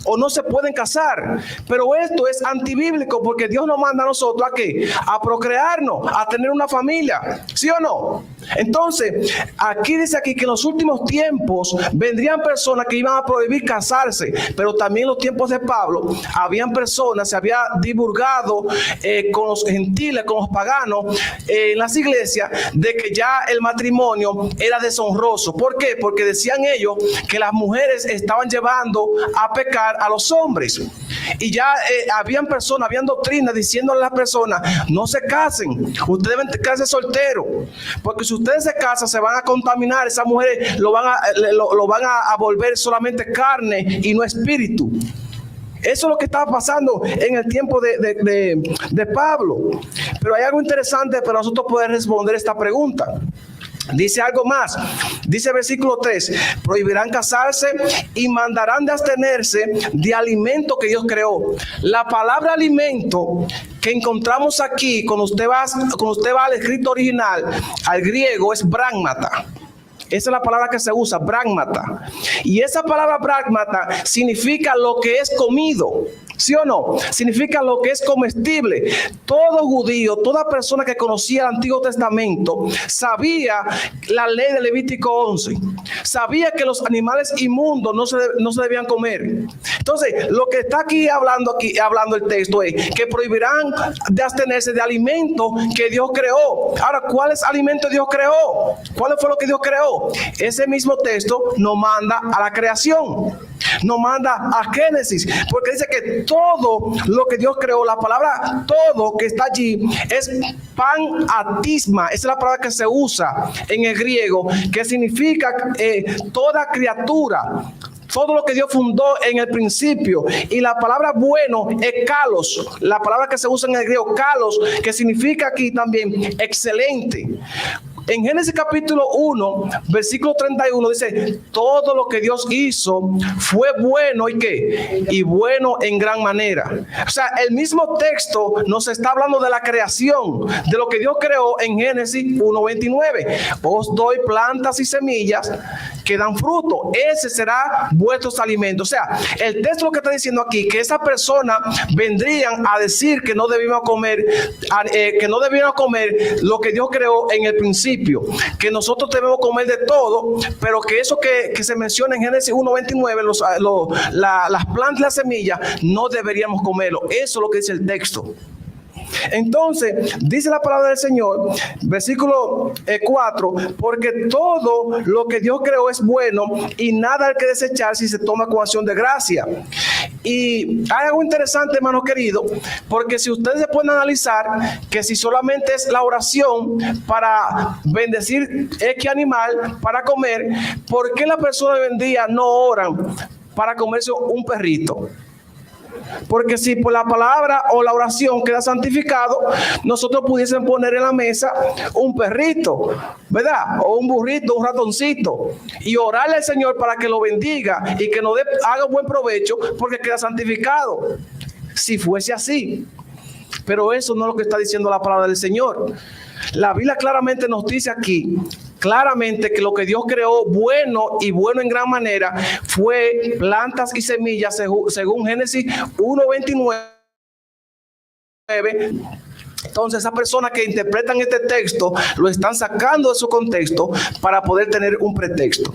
o no se pueden casar. Pero esto es antibíblico porque Dios nos manda a nosotros ¿a qué? A procrearnos, a tener una familia, ¿sí o no? Entonces, aquí dice aquí que en los últimos tiempos vendrían personas que iban a prohibir casarse, pero también en los tiempos de Pablo habían personas, se había divulgado con los gentiles, con los paganos en las iglesias, de que ya el matrimonio era deshonroso. ¿Por qué? Porque decían ellos que las mujeres estaban llevando a pecar a los hombres. Y ya habían doctrinas diciéndole a las personas: no se casen, ustedes deben quedarse solteros, porque si ustedes se casan se van a contaminar, esas mujeres lo van a volver solamente carne y no espíritu. Eso es lo que estaba pasando en el tiempo de Pablo. Pero hay algo interesante para nosotros poder responder esta pregunta. Dice algo más, dice versículo 3, prohibirán casarse y mandarán de abstenerse de alimento que Dios creó. La palabra alimento que encontramos aquí, cuando usted va al escrito original, al griego, es bragmata. Esa es la palabra que se usa, bragmata. Y esa palabra bragmata significa lo que es comido. ¿Sí o no? Significa lo que es comestible. Todo judío, toda persona que conocía el Antiguo Testamento, sabía la ley de Levítico 11. Sabía que los animales inmundos no se debían comer. Entonces, lo que está hablando el texto es que prohibirán de abstenerse de alimentos que Dios creó. Ahora, ¿cuáles alimentos Dios creó? ¿Cuál fue lo que Dios creó? Ese mismo texto nos manda a la creación. Nos manda a Génesis, porque dice que todo lo que Dios creó, la palabra todo que está allí es panatisma. Esa es la palabra que se usa en el griego, que significa toda criatura, todo lo que Dios fundó en el principio. Y la palabra bueno es kalos, la palabra que se usa en el griego, kalos, que significa aquí también excelente. En Génesis capítulo 1, versículo 31 dice: todo lo que Dios hizo fue bueno, ¿y qué? Y bueno en gran manera. O sea, el mismo texto nos está hablando de la creación, de lo que Dios creó en Génesis 1:29. Os doy plantas y semillas que dan fruto, ese será vuestros alimentos. O sea, el texto lo que está diciendo aquí, que esas personas vendrían a decir que no debíamos comer, lo que Dios creó en el principio, que nosotros debemos comer de todo, pero que eso que se menciona en Génesis 1:29, las plantas y las semillas, no deberíamos comerlo. Eso es lo que dice el texto. Entonces, dice la palabra del Señor, versículo 4, porque todo lo que Dios creó es bueno y nada hay que desechar si se toma con acción de gracia. Y hay algo interesante, hermano querido, porque si ustedes se pueden analizar que si solamente es la oración para bendecir X animal para comer, ¿por qué las personas hoy en día no oran para comerse un perrito? Porque si por la palabra o la oración queda santificado, nosotros pudiésemos poner en la mesa un perrito, ¿verdad? O un burrito, un ratoncito, y orarle al Señor para que lo bendiga y que nos haga buen provecho, porque queda santificado. Si fuese así. Pero eso no es lo que está diciendo la palabra del Señor. La Biblia claramente nos dice aquí, claramente, que lo que Dios creó bueno y bueno en gran manera fue plantas y semillas, según Génesis 1:29. Entonces, esas personas que interpretan este texto lo están sacando de su contexto para poder tener un pretexto.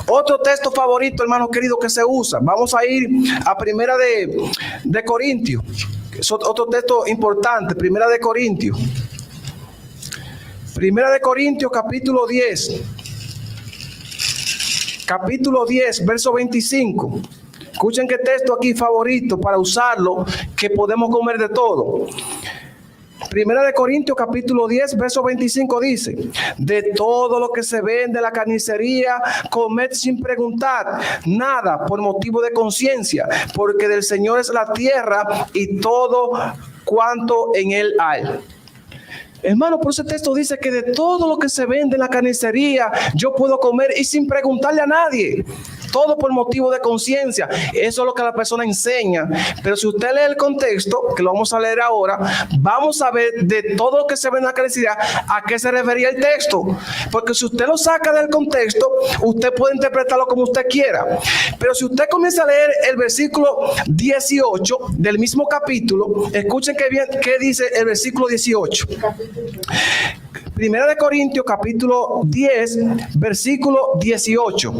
Otro texto favorito, hermanos queridos, que se usa. Vamos a ir a Primera de Corintios. Es otro texto importante, Primera de Corintios. Primera de Corintios, capítulo 10. Capítulo 10, verso 25. Escuchen qué texto aquí favorito para usarlo, que podemos comer de todo. Primera de Corintios, capítulo 10, verso 25 dice: de todo lo que se vende en la carnicería, comed sin preguntar nada por motivo de conciencia, porque del Señor es la tierra y todo cuanto en él hay. Hermano, por ese texto dice que de todo lo que se vende en la carnicería yo puedo comer y sin preguntarle a nadie. todo por motivo de conciencia. Eso es lo que la persona enseña. Pero si usted lee el contexto, que lo vamos a leer ahora, vamos a ver de todo lo que se ve en la carnicería a qué se refería el texto. Porque si usted lo saca del contexto, usted puede interpretarlo como usted quiera. Pero si usted comienza a leer el versículo 18 del mismo capítulo, escuchen qué dice el versículo 18. Primera de Corintios, capítulo 10, versículo 18.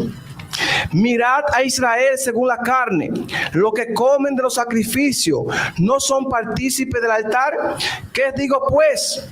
Mirad a Israel según la carne, lo que comen de los sacrificios, ¿no son partícipes del altar? ¿Qué digo pues?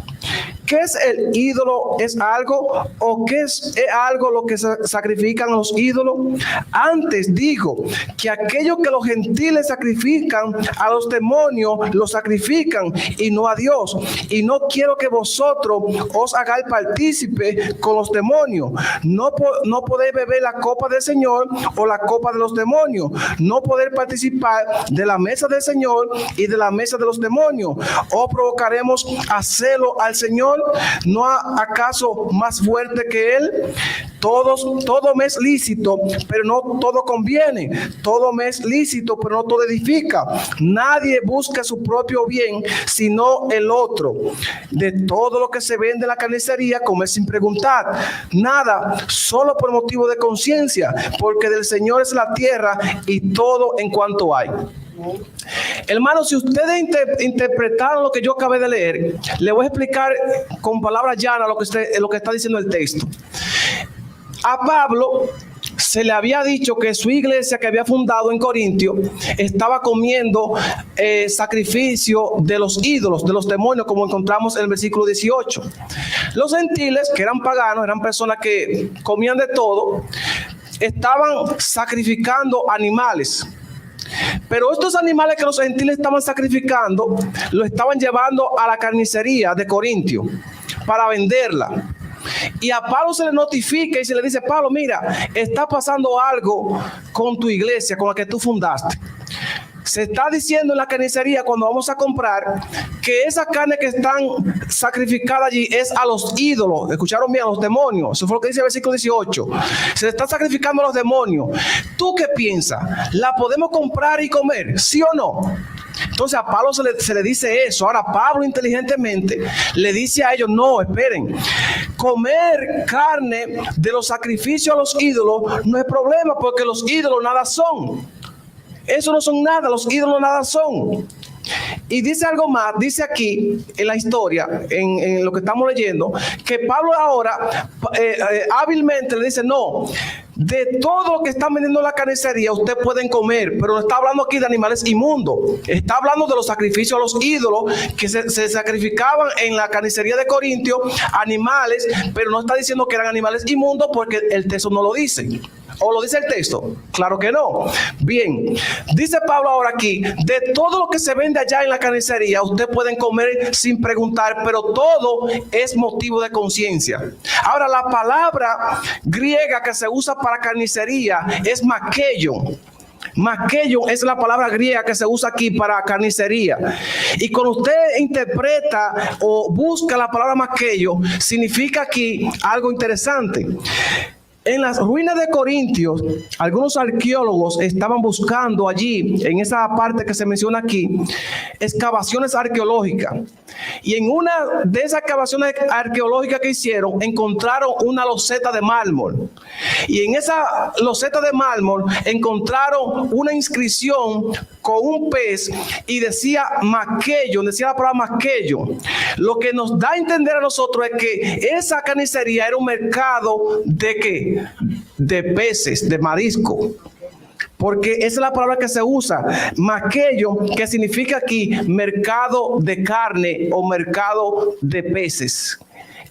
¿Qué es el ídolo? ¿Es algo? ¿O qué es algo lo que sacrifican los ídolos? Antes digo que aquello que los gentiles sacrifican a los demonios, lo sacrifican y no a Dios. Y no quiero que vosotros os hagáis partícipe con los demonios. No podéis beber la copa del Señor o la copa de los demonios. No podéis participar de la mesa del Señor y de la mesa de los demonios. ¿O provocaremos a celo al Señor? ¿No acaso más fuerte que Él? Todo me es lícito, pero no todo conviene. Todo me es lícito, pero no todo edifica. Nadie busca su propio bien, sino el otro. De todo lo que se vende en la carnicería, comer sin preguntar nada, solo por motivo de conciencia, porque del Señor es la tierra y todo en cuanto hay. Hermanos, si ustedes interpretaron lo que yo acabé de leer, le voy a explicar con palabras llanas lo que está diciendo el texto. A Pablo se le había dicho que su iglesia que había fundado en Corintio estaba comiendo sacrificio de los ídolos, de los demonios, como encontramos en el versículo 18. Los gentiles, que eran paganos, eran personas que comían de todo, estaban sacrificando animales. Pero estos animales que los gentiles estaban sacrificando, lo estaban llevando a la carnicería de Corintio para venderla. Y a Pablo se le notifica y se le dice: Pablo, mira, está pasando algo con tu iglesia, con la que tú fundaste. Se está diciendo en la carnicería, cuando vamos a comprar, que esa carne que están sacrificada allí es a los ídolos. ¿Escucharon bien? A los demonios. Eso fue lo que dice el versículo 18. Se le está sacrificando a los demonios. ¿Tú qué piensas? ¿La podemos comprar y comer? ¿Sí o no? Entonces a Pablo se le dice eso. Ahora Pablo inteligentemente le dice a ellos: no, esperen, comer carne de los sacrificios a los ídolos no es problema, porque los ídolos nada son. Eso no son nada, los ídolos nada son. Y dice algo más, dice aquí en la historia, en lo que estamos leyendo, que Pablo ahora hábilmente le dice: no, de todo lo que están vendiendo en la carnicería ustedes pueden comer, pero no está hablando aquí de animales inmundos, está hablando de los sacrificios a los ídolos que se sacrificaban en la carnicería de Corintio, animales, pero no está diciendo que eran animales inmundos, porque el texto no lo dice. ¿O lo dice el texto? Claro que no. Bien, dice Pablo ahora aquí: de todo lo que se vende allá en la carnicería, ustedes pueden comer sin preguntar, pero todo es motivo de conciencia. Ahora, la palabra griega que se usa para carnicería es makeion. Makeion es la palabra griega que se usa aquí para carnicería. Y cuando usted interpreta o busca la palabra makeion, significa aquí algo interesante. En las ruinas de Corintios, algunos arqueólogos estaban buscando allí, en esa parte que se menciona aquí, excavaciones arqueológicas. Y en una de esas excavaciones arqueológicas que hicieron, encontraron una loseta de mármol. Y en esa loseta de mármol encontraron una inscripción con un pez y decía makeion, decía la palabra makeion. Lo que nos da a entender a nosotros es que esa carnicería era un mercado de ¿qué? De peces, de marisco. Porque esa es la palabra que se usa, makeion, que significa aquí mercado de carne o mercado de peces.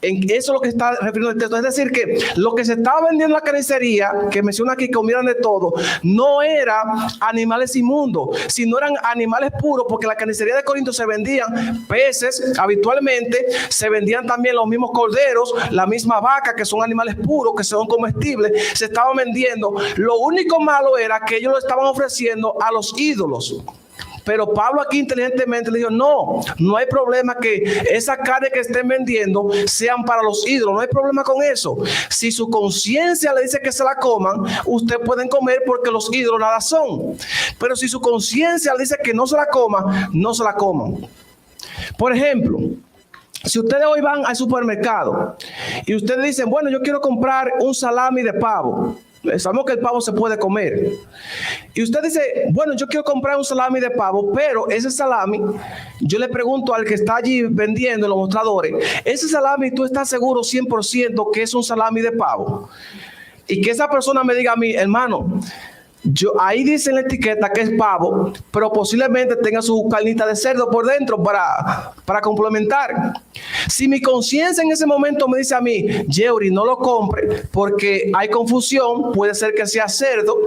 Eso es lo que está refiriendo el texto. Es decir, que lo que se estaba vendiendo en la carnicería, que menciona aquí que comieran de todo, no eran animales inmundos, sino eran animales puros, porque en la carnicería de Corinto se vendían peces habitualmente, se vendían también los mismos corderos, la misma vaca, que son animales puros, que son comestibles, se estaban vendiendo. Lo único malo era que ellos lo estaban ofreciendo a los ídolos. Pero Pablo aquí inteligentemente le dijo, no hay problema que esa carne que estén vendiendo sean para los ídolos, no hay problema con eso. Si su conciencia le dice que se la coman, ustedes pueden comer porque los ídolos nada son. Pero si su conciencia le dice que no se la coma, no se la coman. Por ejemplo, si ustedes hoy van al supermercado y ustedes dicen, bueno, yo quiero comprar un salami de pavo. Sabemos que el pavo se puede comer. Y usted dice, bueno, yo quiero comprar un salami de pavo, pero ese salami, yo le pregunto al que está allí vendiendo en los mostradores, ese salami, ¿tú estás seguro 100% que es un salami de pavo? Y que esa persona me diga a mí, hermano, ahí dice en la etiqueta que es pavo, pero posiblemente tenga su carnita de cerdo por dentro para complementar. Si mi conciencia en ese momento me dice a mí, Yeuri, no lo compre porque hay confusión, puede ser que sea cerdo.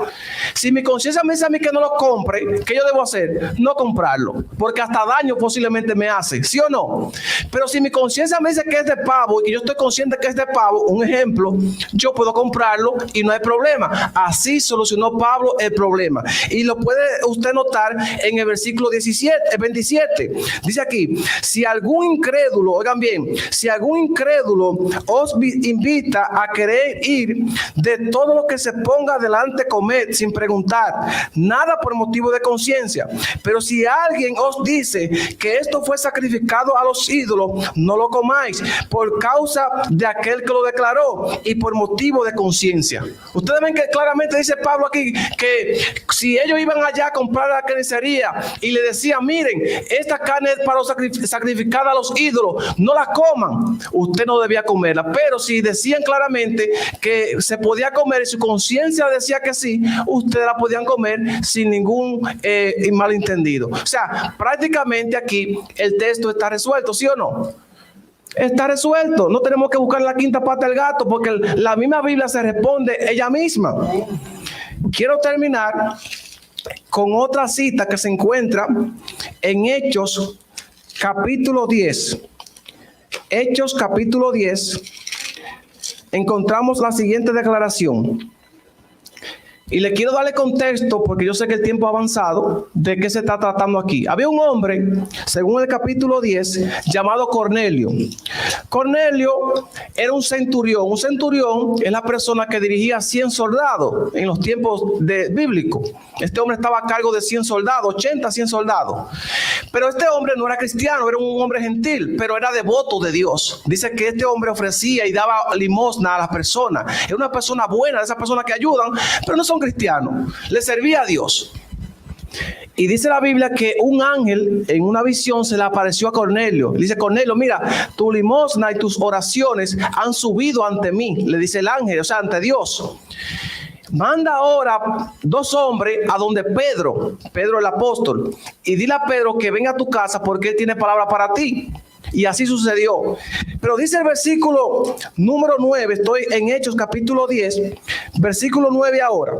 Si mi conciencia me dice a mí que no lo compre, ¿qué yo debo hacer? No comprarlo, porque hasta daño posiblemente me hace, ¿sí o no? Pero si mi conciencia me dice que es de pavo y que yo estoy consciente que es de pavo, un ejemplo, yo puedo comprarlo y no hay problema. Así solucionó Pablo el problema. Y lo puede usted notar en el versículo 27. Dice aquí, si algún incrédulo, oigan bien, si algún incrédulo os invita a querer ir, de todo lo que se ponga delante comed sin preguntar, nada por motivo de conciencia. Pero si alguien os dice que esto fue sacrificado a los ídolos, no lo comáis por causa de aquel que lo declaró y por motivo de conciencia. Ustedes ven que claramente dice Pablo aquí que si ellos iban allá a comprar a la carnicería y le decían, miren, esta carne es para sacrificada a los ídolos, no la coman, usted no debía comerla. Pero si decían claramente que se podía comer y su conciencia decía que sí, ustedes la podían comer sin ningún malentendido. O sea, prácticamente aquí el texto está resuelto, ¿sí o no? Está resuelto, no tenemos que buscar la quinta pata del gato porque la misma Biblia se responde ella misma. Quiero terminar con otra cita que se encuentra en Hechos capítulo 10. Hechos capítulo 10, encontramos la siguiente declaración. Y le quiero darle contexto porque yo sé que el tiempo ha avanzado. ¿De qué se está tratando aquí? Había un hombre, según el capítulo 10, llamado Cornelio. Cornelio era un centurión. Un centurión es la persona que dirigía 100 soldados en los tiempos bíblicos. Este hombre estaba a cargo de 100 soldados, 80, 100 soldados. Pero este hombre no era cristiano, era un hombre gentil, pero era devoto de Dios. Dice que este hombre ofrecía y daba limosna a las personas. Era una persona buena, de esas personas que ayudan, pero no son cristianos. Le servía a Dios. Y dice la Biblia que un ángel en una visión se le apareció a Cornelio. Le dice, Cornelio, mira, tu limosna y tus oraciones han subido ante mí. Le dice el ángel, o sea, ante Dios. Manda ahora 2 hombres a donde Pedro el apóstol, y dile a Pedro que venga a tu casa porque él tiene palabra para ti. Y así sucedió. Pero dice el versículo número 9, estoy en Hechos capítulo 10, versículo 9 ahora.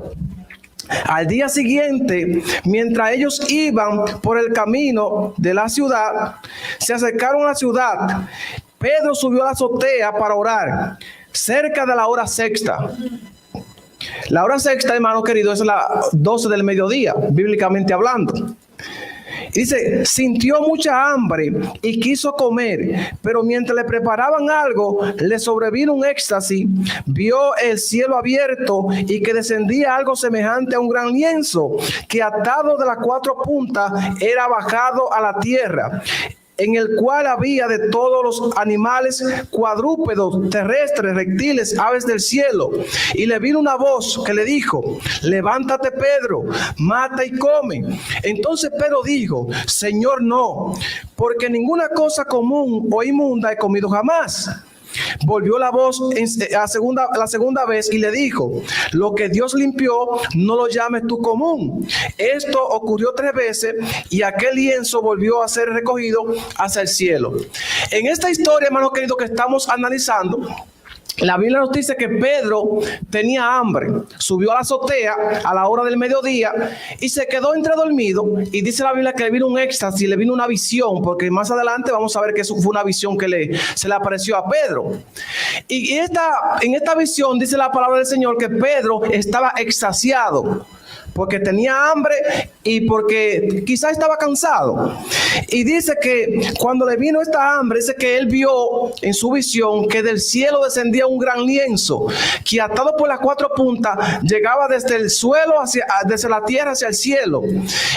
Al día siguiente, mientras ellos iban por el camino de la ciudad, se acercaron a la ciudad. Pedro subió a la azotea para orar, cerca de la hora sexta. La hora sexta, hermano querido, es las 12 del mediodía, bíblicamente hablando. Dice, sintió mucha hambre y quiso comer, pero mientras le preparaban algo, le sobrevino un éxtasis. Vio el cielo abierto y que descendía algo semejante a un gran lienzo, que atado de las 4 puntas era bajado a la tierra, en el cual había de todos los animales cuadrúpedos, terrestres, reptiles, aves del cielo. Y le vino una voz que le dijo, levántate, Pedro, mata y come. Entonces Pedro dijo, Señor, no, porque ninguna cosa común o inmunda he comido jamás. Volvió la voz la segunda vez y le dijo, lo que Dios limpió, no lo llames tú común. Esto ocurrió 3 veces y aquel lienzo volvió a ser recogido hacia el cielo. En esta historia, hermano querido, que estamos analizando, la Biblia nos dice que Pedro tenía hambre, subió a la azotea a la hora del mediodía y se quedó entredormido, y dice la Biblia que le vino un éxtasis, le vino una visión, porque más adelante vamos a ver que eso fue una visión que se le apareció a Pedro. Y en esta visión dice la palabra del Señor que Pedro estaba extasiado, porque tenía hambre y porque quizás estaba cansado. Y dice que cuando le vino esta hambre, dice que él vio en su visión que del cielo descendía un gran lienzo que atado por las cuatro puntas llegaba desde el suelo desde la tierra hacia el cielo.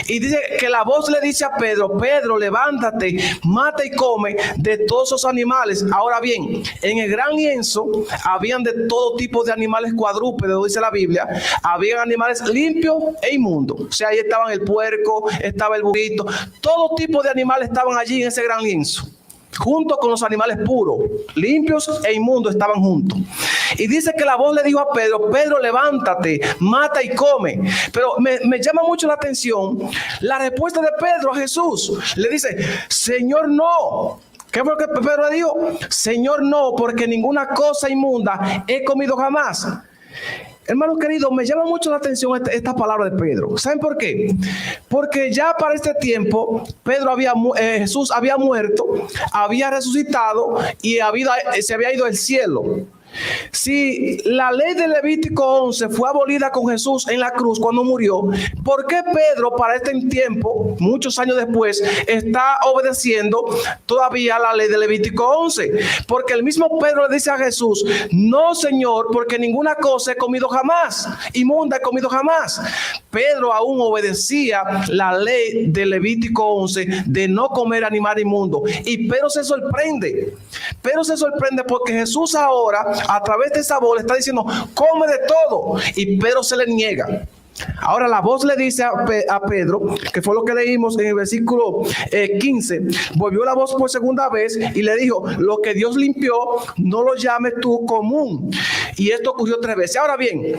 Y dice que la voz le dice a Pedro: Pedro, levántate, mata y come de todos esos animales. Ahora bien, en el gran lienzo habían de todo tipo de animales cuadrúpedos, dice la Biblia. Habían animales limpios e inmundos. O sea, ahí estaban el puerco, estaba el burrito, todo tipo de animales estaban allí en ese gran lienzo, junto con los animales puros, limpios e inmundos estaban juntos. Y dice que la voz le dijo a Pedro: Pedro, levántate, mata y come. Pero me llama mucho la atención la respuesta de Pedro a Jesús. Le dice: Señor, no. ¿Qué fue lo que Pedro le dijo? Señor, no, porque ninguna cosa inmunda he comido jamás. Hermanos queridos, me llama mucho la atención esta palabra de Pedro. ¿Saben por qué? Porque ya para este tiempo Jesús había muerto, había resucitado y se había ido al cielo. Si la ley de Levítico 11 fue abolida con Jesús en la cruz cuando murió, ¿por qué Pedro para este tiempo, muchos años después, está obedeciendo todavía la ley de Levítico 11? Porque el mismo Pedro le dice a Jesús: no, Señor, porque ninguna cosa he comido jamás, inmunda he comido jamás. Pedro aún obedecía la ley de Levítico 11 de no comer animal inmundo. Y Pedro se sorprende. Pedro se sorprende porque Jesús ahora, a través de esa voz, le está diciendo: come de todo. Y Pedro se le niega. Ahora la voz le dice a Pedro, que fue lo que leímos en el versículo 15, volvió la voz por segunda vez y le dijo: lo que Dios limpió, no lo llames tú común. Y esto ocurrió 3 veces. Ahora bien,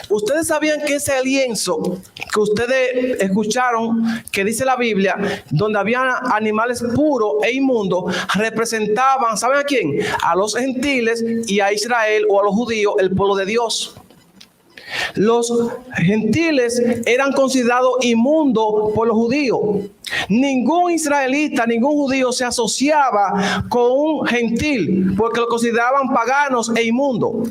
ustedes sabían que ese lienzo que ustedes escucharon, que dice la Biblia, donde había animales puros e inmundos, representaban, ¿saben a quién? A los gentiles y a Israel, o a los judíos, el pueblo de Dios. Los gentiles eran considerados inmundos por los judíos. Ningún israelita, ningún judío se asociaba con un gentil porque lo consideraban paganos e inmundos.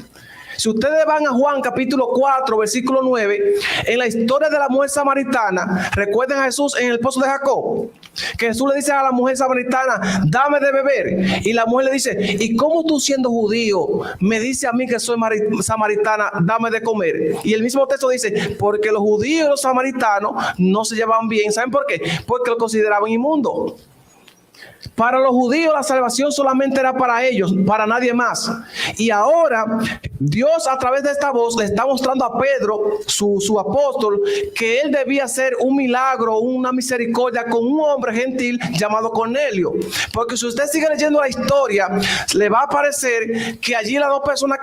Si ustedes van a Juan capítulo 4, versículo 9, en la historia de la mujer samaritana, recuerden a Jesús en el pozo de Jacob, que Jesús le dice a la mujer samaritana: dame de beber. Y la mujer le dice: ¿y cómo tú, siendo judío, me dice a mí que soy samaritana, dame de comer? Y el mismo texto dice: porque los judíos y los samaritanos no se llevaban bien. ¿Saben por qué? Porque lo consideraban inmundo. Para los judíos la salvación solamente era para ellos, para nadie más. Y ahora Dios, a través de esta voz, le está mostrando a Pedro, su apóstol, que él debía hacer un milagro, una misericordia con un hombre gentil llamado Cornelio. Porque si usted sigue leyendo la historia, le va a parecer que allí las dos personas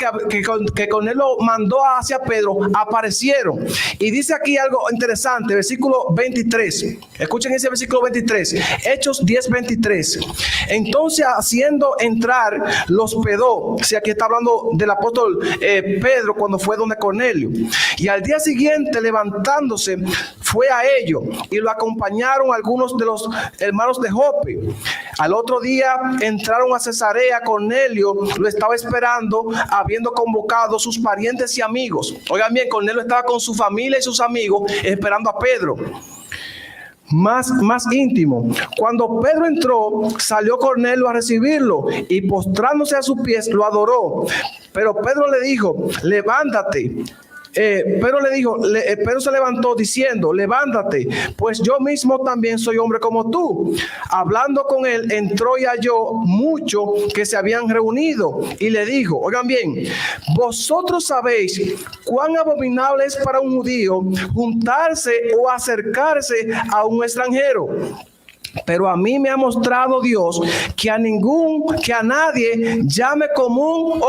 que Cornelio mandó hacia Pedro aparecieron. Y dice aquí algo interesante, versículo 23. Escuchen ese versículo 23. Hechos 10:23. Entonces, haciendo entrar, los hospedó. Si aquí está hablando del apóstol Pedro cuando fue donde Cornelio. Y al día siguiente, levantándose, fue a ellos y lo acompañaron algunos de los hermanos de Jope. Al otro día entraron a Cesarea. Cornelio lo estaba esperando, habiendo convocado sus parientes y amigos. Oigan bien, Cornelio estaba con su familia y sus amigos esperando a Pedro. Más íntimo. Cuando Pedro entró, salió Cornelio a recibirlo y postrándose a sus pies lo adoró. Pero Pedro le dijo: levántate. Pedro se levantó diciendo: levántate, pues yo mismo también soy hombre como tú. Hablando con él, entró y halló muchos que se habían reunido y le dijo: oigan bien, vosotros sabéis cuán abominable es para un judío juntarse o acercarse a un extranjero. Pero a mí me ha mostrado Dios que a nadie llame común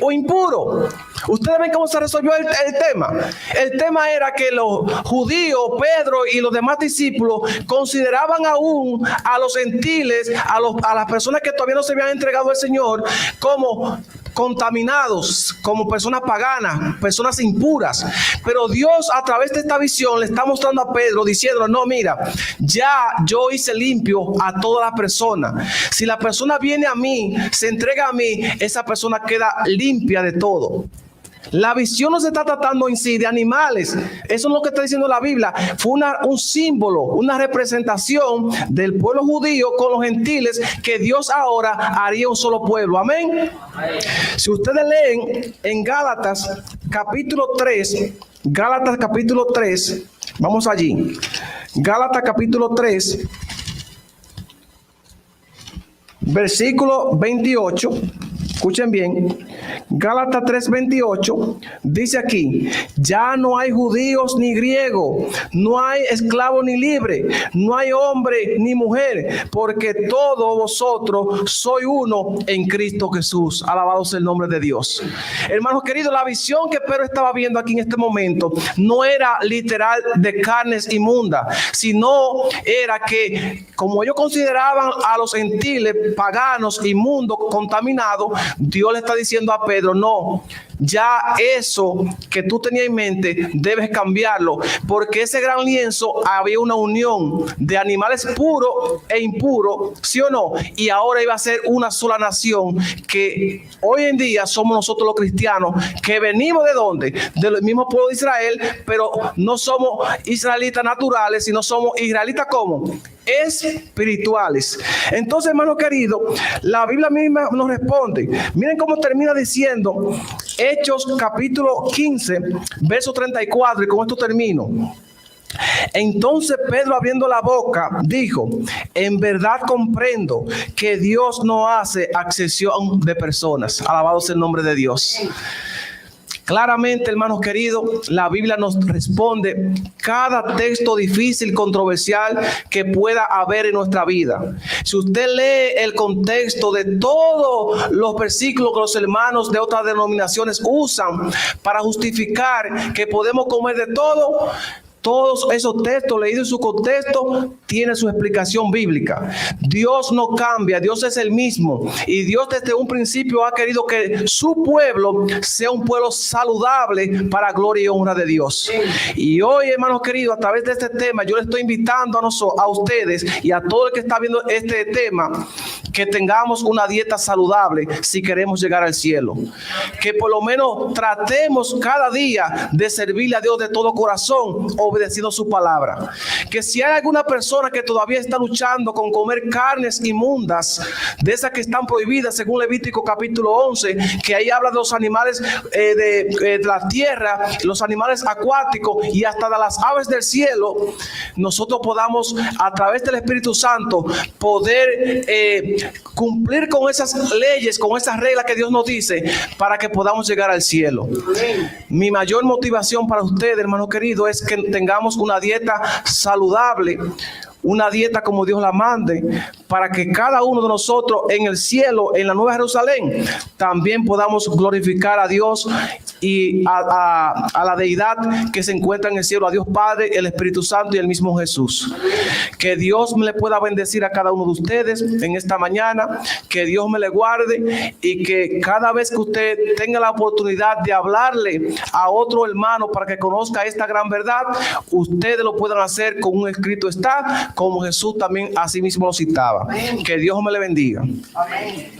o impuro. Ustedes ven cómo se resolvió el tema. El tema era que los judíos, Pedro y los demás discípulos, consideraban aún a los gentiles, a las personas que todavía no se habían entregado al Señor, como contaminados, como personas paganas, personas impuras. Pero Dios, a través de esta visión, le está mostrando a Pedro, diciendo: no, mira, ya yo hice limpio a toda la persona. Si la persona viene a mí, se entrega a mí, esa persona queda limpia de todo. La visión no se está tratando en sí de animales. Eso es lo que está diciendo la Biblia. Fue un símbolo, una representación del pueblo judío con los gentiles, que Dios ahora haría un solo pueblo. Amén. Si ustedes leen en Gálatas capítulo 3, vamos allí. Gálatas capítulo 3, versículo 28. Escuchen bien, Gálatas 3:28 dice aquí: ya no hay judíos ni griegos, no hay esclavo ni libre, no hay hombre ni mujer, porque todos vosotros sois uno en Cristo Jesús. Alabado sea el nombre de Dios. Hermanos queridos, la visión que Pedro estaba viendo aquí en este momento no era literal de carnes inmundas, sino era que, como ellos consideraban a los gentiles paganos, inmundos, contaminados, Dios le está diciendo a Pedro: no, ya eso que tú tenías en mente debes cambiarlo, porque ese gran lienzo había una unión de animales puros e impuros, ¿sí o no? Y ahora iba a ser una sola nación, que hoy en día somos nosotros los cristianos, que venimos ¿de dónde? Del mismo pueblo de Israel, pero no somos israelitas naturales, sino somos israelitas ¿cómo? Espirituales. Entonces, hermano querido, la Biblia misma nos responde. Miren cómo termina diciendo Hechos capítulo 15 verso 34, y con esto termino. Entonces Pedro, abriendo la boca, dijo: en verdad comprendo que Dios no hace acepción de personas. Alabado sea el nombre de Dios. Claramente, hermanos queridos, la Biblia nos responde cada texto difícil, controversial que pueda haber en nuestra vida. Si usted lee el contexto de todos los versículos que los hermanos de otras denominaciones usan para justificar que podemos comer de todo, todos esos textos leídos en su contexto tienen su explicación bíblica. Dios no cambia, Dios es el mismo. Y Dios desde un principio ha querido que su pueblo sea un pueblo saludable para gloria y honra de Dios. Y hoy, hermanos queridos, a través de este tema, yo le estoy invitando a ustedes y a todo el que está viendo este tema, que tengamos una dieta saludable si queremos llegar al cielo. Que por lo menos tratemos cada día de servirle a Dios de todo corazón, obedeciendo su palabra. Que si hay alguna persona que todavía está luchando con comer carnes inmundas, de esas que están prohibidas según Levítico capítulo 11, que ahí habla de los animales de la tierra, los animales acuáticos y hasta de las aves del cielo, nosotros podamos a través del Espíritu Santo poder cumplir con esas leyes, con esas reglas que Dios nos dice, para que podamos llegar al cielo. Mi mayor motivación para ustedes, hermano querido, es que tengamos una dieta saludable, una dieta como Dios la mande, para que cada uno de nosotros en el cielo, en la Nueva Jerusalén, también podamos glorificar a Dios y a la deidad que se encuentra en el cielo, a Dios Padre, el Espíritu Santo y el mismo Jesús. Que Dios me le pueda bendecir a cada uno de ustedes en esta mañana, que Dios me le guarde, y que cada vez que usted tenga la oportunidad de hablarle a otro hermano para que conozca esta gran verdad, ustedes lo puedan hacer con un escrito está, como Jesús también así mismo lo citaba. Amén. Que Dios me le bendiga. Amén.